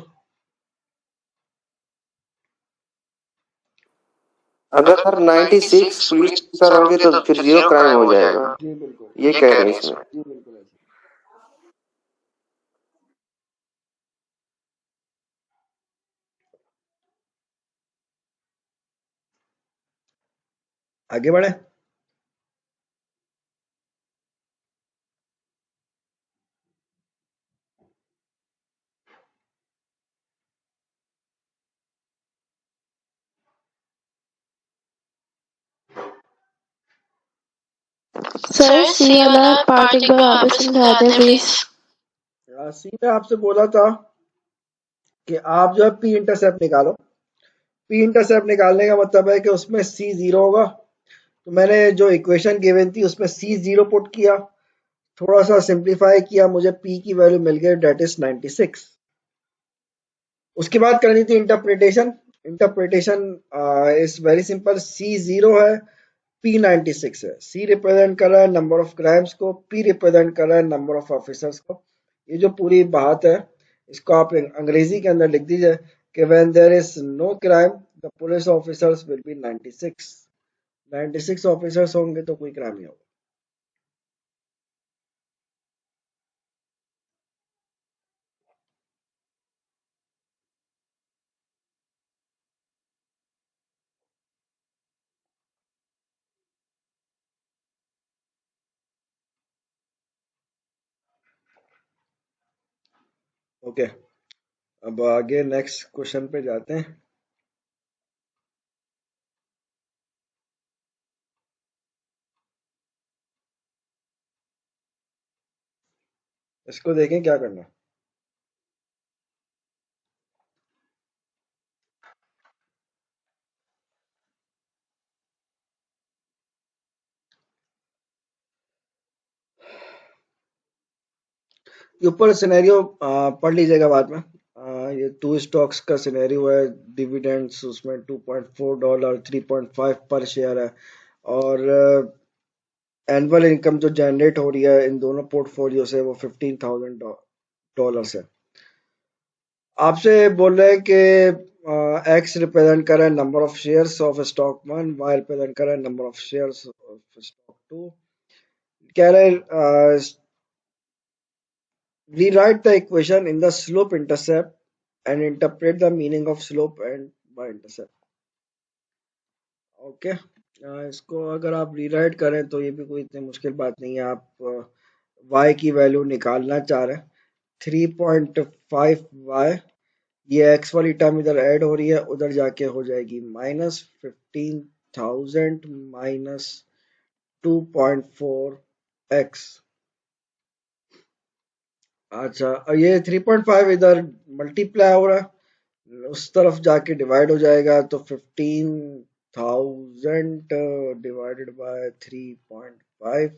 अगर 96 पुलिस ऑफिसर होंगे तो फिर 0 क्राइम हो जाएगा, जी बिल्कुल, ये कह रहे हैं इसमें। जी बिल्कुल ऐसे। आगे बढ़े। सर सी वाला पार्ट एक बार वापस समझा दें प्लीज। सी में आपसे बोला था कि आप जो है पी इंटरसेप्ट निकालो। पी इंटरसेप्ट निकालने का मतलब है कि उसमें सी 0 होगा, तो मैंने जो इक्वेशन गिवन थी उसमें सी 0 पुट किया, थोड़ा सा सिंप्लीफाई किया, मुझे पी की वैल्यू मिल गई, डेट इज 96। उसके बाद करनी थी interpretation. Interpretation is very simple, C 0 है, पी 96 है। सी रिप्रेजेंट कर रहा है नंबर ऑफ क्राइम्स को, पी रिप्रेजेंट कर रहा है नंबर ऑफ ऑफिसर्स को। ये जो पूरी बात है इसको आप अंग्रेजी के अंदर लिख दीजिए कि when there is no crime the police officers will be 96। 96 officers होंगे तो कोई क्राइम नहीं होगा। ओके, अब आगे नेक्स्ट क्वेश्चन पे जाते हैं। इसको देखें क्या करना है। ये ऊपर सिनेरियो पढ़ लीजिएगा बाद में। ये 2 स्टॉक्स का सिनेरियो है, डिविडेंड्स उसमें $2.4, 3.5 पर शेयर है, और एनुअल इनकम जो जनरेट हो रही है इन दोनों पोर्टफोलियो से वो $15,000 है। आपसे बोल रहे हैं कि एक्स रिप्रेजेंट कर रहा है number of shares of stock 1, y represent कर रहा है number of shares of stock 2। कह रहे हैं rewrite the equation in the slope intercept and interpret the meaning of slope and y intercept। Okay, इसको अगर आप रीराइट करें तो ये भी कोई इतनी मुश्किल बात नहीं है। आप y की वैल्यू निकालना चाह रहे हैं 3.5y, ये x वाली टर्म इधर ऐड हो रही है, उधर जाके हो जाएगी -15,000 माइनस 2.4x। अच्छा, और ये 3.5 इधर मल्टीप्लाई हो रहा है, उस तरफ जाके डिवाइड हो जाएगा, तो 15,000 divided by 3.5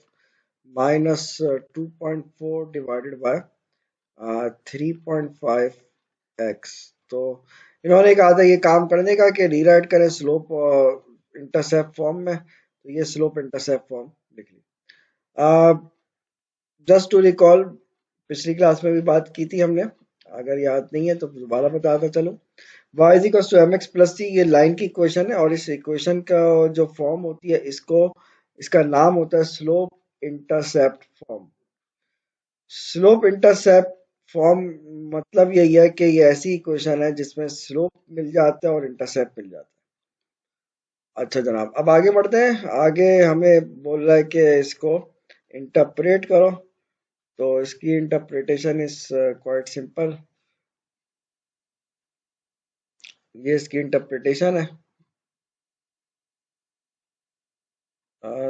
minus 2.4 divided by 3.5x। तो इन्होंने कहा था ये काम करने का कि रीराइट करें स्लोप इंटरसेप्ट फॉर्म में, तो ये स्लोप इंटरसेप्ट फॉर्म लिख ली। जस्ट टू रिकॉल, पिछली क्लास में भी बात की थी हमने, अगर याद नहीं है तो दोबारा बताता चलो। y is equal to mx plus c, ये लाइन की इक्वेशन है, और इस इक्वेशन का जो फॉर्म होती है इसका नाम होता है slope intercept form. Slope intercept form मतलब यही है कि ये ऐसी इक्वेशन है जिसमें स्लोप मिल जाता है और इंटरसेप्ट मिल जाता है। अच्छा जनाब, अब आगे बढ़ते हैं। आगे हमें बोल रहा है कि इसको इंटरप्रेट करो, तो इसकी इंटरप्रिटेशन इज क्वाइट सिंपल। ये इसकी इंटरप्रिटेशन है।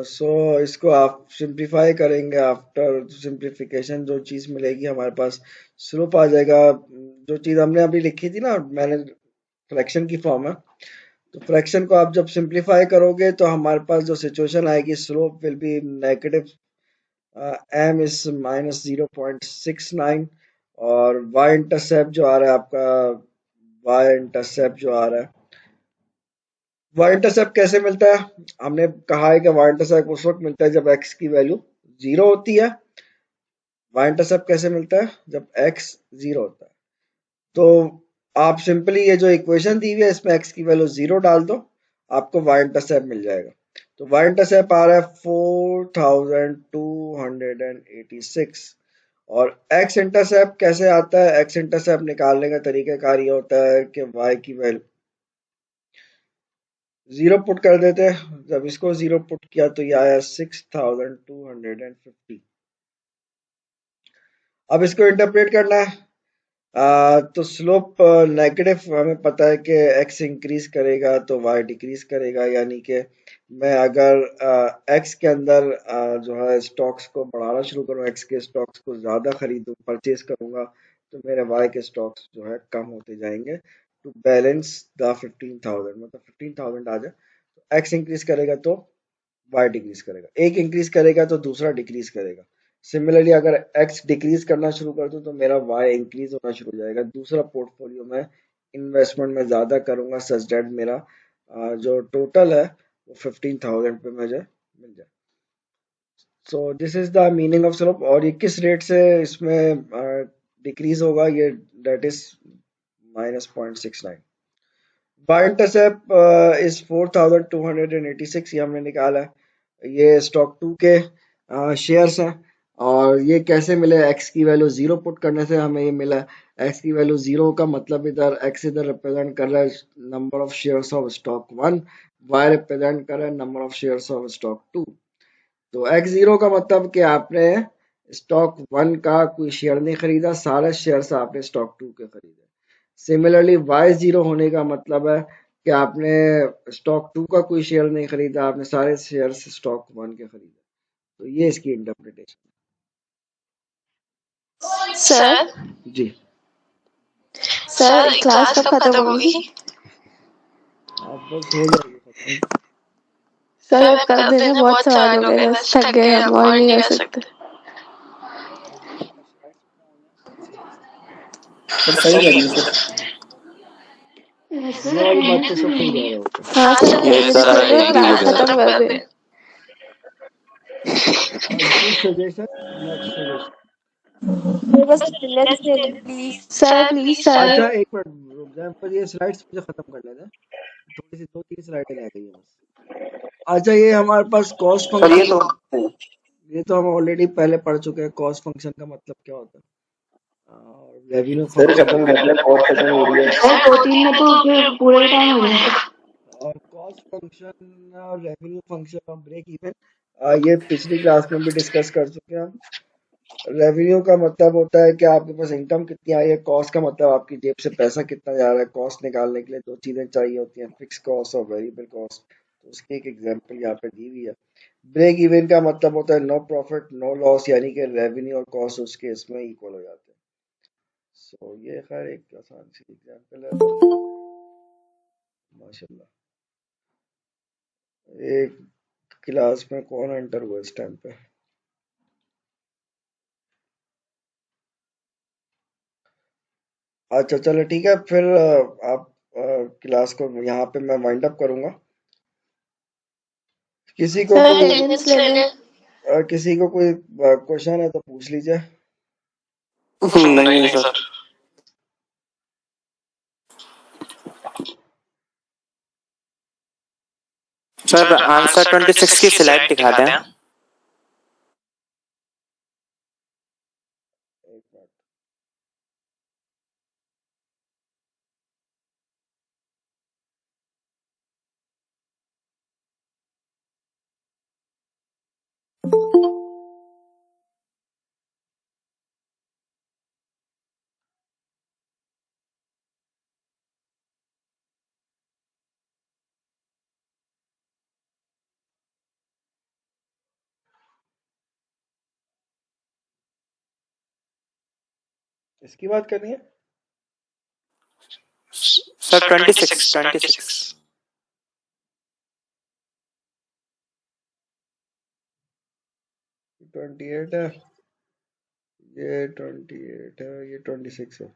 सो इसको आप सिंप्लीफाई करेंगे, आफ्टर सिंप्लीफिकेशन जो चीज़ मिलेगी हमारे पास स्लोप आ जाएगा। जो चीज़ हमने अभी लिखी थी ना, मैंने फ्रैक्शन की फॉर्म है, तो फ्रैक्शन को आप जब सिंप्लीफाई करोगे तो हमारे पास जो सिचुएशन आएगी, slope will be negative m is minus 0.69, और y इंटरसेप्ट जो आ रहा है आपका, y इंटरसेप्ट जो आ रहा है, y इंटरसेप्ट कैसे मिलता है? हमने कहा है कि y इंटरसेप्ट उस वक्त मिलता है जब x की वैल्यू 0 होती है। y इंटरसेप्ट कैसे मिलता है? जब x 0 होता है। तो आप सिंपली ये जो इक्वेशन दी हुई है इसमें x की वैल्यू 0 डाल दो, आपको वाई इंटरसेप्ट मिल जाएगा। तो वाई इंटरसेप्ट आ रहा है 4286 और एक्स इंटरसेप्ट कैसे आता है? एक्स इंटरसेप्ट निकालने का तरीकाकार ये होता है कि वाई की वैल्यू जीरो पुट कर देते हैं। जब इसको जीरो पुट किया तो ये आया 6250। अब इसको इंटरप्रेट करना है। तो स्लोप नेगेटिव हमें पता है कि एक्स इंक्रीज करेगा तो वाई डिक्रीज करेगा, यानी कि मैं अगर एक्स के अंदर जो है स्टॉक्स को बढ़ाना शुरू करूँ, एक्स के स्टॉक्स को ज़्यादा खरीदूँ, परचेज करूँगा, तो मेरे वाई के स्टॉक्स जो है कम होते जाएंगे टू बैलेंस द 15,000, मतलब 15,000 आ जाए। तो एक्स इंक्रीज करेगा तो वाई डिक्रीज करेगा, एक इंक्रीज करेगा तो दूसरा डिक्रीज करेगा। सिमिलरली अगर एक्स डिक्रीज करना शुरू कर दूं तो मेरा वाई इंक्रीज होना शुरू हो जाएगा। दूसरा पोर्टफोलियो में इन्वेस्टमेंट में ज्यादा करूंगा सच दैट मेरा जो टोटल है वो 15,000 पे मुझे मिल जाए। So this is the meaning of slope. और ये किस रेट से इसमें डिक्रीज होगा, ये that is -0.69। Y intercept is 4286, ये हमने निकाला है। ये स्टॉक 2 के शेयर्स हैं और ये कैसे मिले? एक्स की वैल्यू जीरो पुट करने से हमें ये मिला। एक्स की वैल्यू जीरो का मतलब इधर एक्स इधर रिप्रेजेंट कर रहा है number of shares of stock 1, y represent कर रहा है number of shares of stock 2। तो एक्स जीरो का मतलब कि आपने स्टॉक 1 का कोई शेयर नहीं खरीदा, सारे शेयर्स आपने स्टॉक 2 के खरीदे। सिमिलरली वाई जीरो होने का मतलब है कि आपने स्टॉक 2 का कोई शेयर नहीं खरीदा, आपने सारे शेयर स्टॉक 1 के खरीदे। तो ये इसकी इंटरप्रिटेशन सर जी। सर क्लास कब खत्म होगी? आप बस हो जाएगी खत्म। सर अब कर देना, बहुत सवाल हो गए, बस थक गए हम और नहीं कर सकते। सर सही कह रही है सर। ये वाली बात तो सब सही कह रहे होते हैं। हाँ सर, Yes, मेरे sir, I छोड़ो, agree क्लास with that. खत्म कर दे। Good suggestion, next suggestion. मेरे पास अटेंडेंस ले लो प्लीज सर, प्लीज सर। अच्छा एक मिनट रुक जाए, पर ये स्लाइड्स मुझे खत्म कर लेना है। थोड़ी सी 2-3 स्लाइडें रह गई है बस। अच्छा ये हमारे पास कॉस्ट सर ये फंक्शन, तो ये तो हम ऑलरेडी पहले पढ़ चुके हैं। कॉस्ट फंक्शन का मतलब क्या होता है और रेवेन्यू सर फंक्शन खत्म कर दिया, कॉस्ट खत्म हो रही है। सर 2-3 में तो फिर पूरा ही टाइम हो जाएगा। और कॉस्ट फंक्शन और रेवेन्यू फंक्शन और ब्रेक इवन, ये पिछली क्लास में भी डिस्कस कर चुके हैं हम। रेवेन्यू का मतलब होता है कि आपके पास इनकम कितनी आई है। कॉस्ट का मतलब आपकी जेब से पैसा कितना जा रहा है। कॉस्ट निकालने के लिए दो चीजें चाहिए होती हैं, फिक्स कॉस्ट और वेरिएबल कॉस्ट। तो उसकी एक एग्जांपल यहाँ पे दी हुई है। ब्रेक इवन का मतलब होता है नो प्रॉफिट नो लॉस, यानी कि रेवेन्यू और कॉस्ट उसके इसमें इक्वल हो जाते हैं। सो ये खैर एक आसान सी एग्जांपल है। माशाल्लाह, एक क्लास में कौन एंटर हुआ इस टाइम पे? अच्छा चलो ठीक है, फिर आप क्लास को यहाँ पे मैं वाइंड अप करूंगा। किसी को सर कोई अटेंडेंस ले ले। किसी को कोई क्वेश्चन है तो पूछ लीजिए। नहीं नहीं सर। सर आंसर 26 की स्लाइड दिखा दें। एक मिनट। इसकी बात करनी है। सर 26 28 है, ये 28 है, ये 26 है।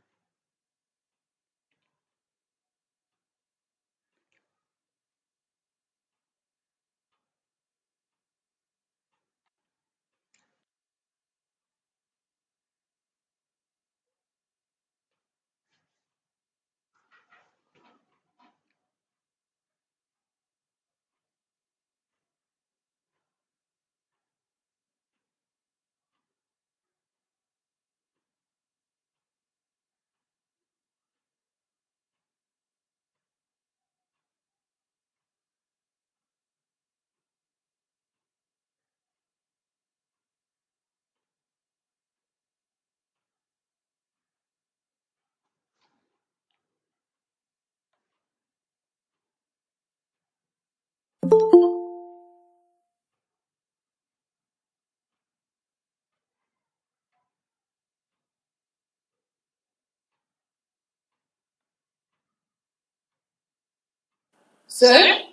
सर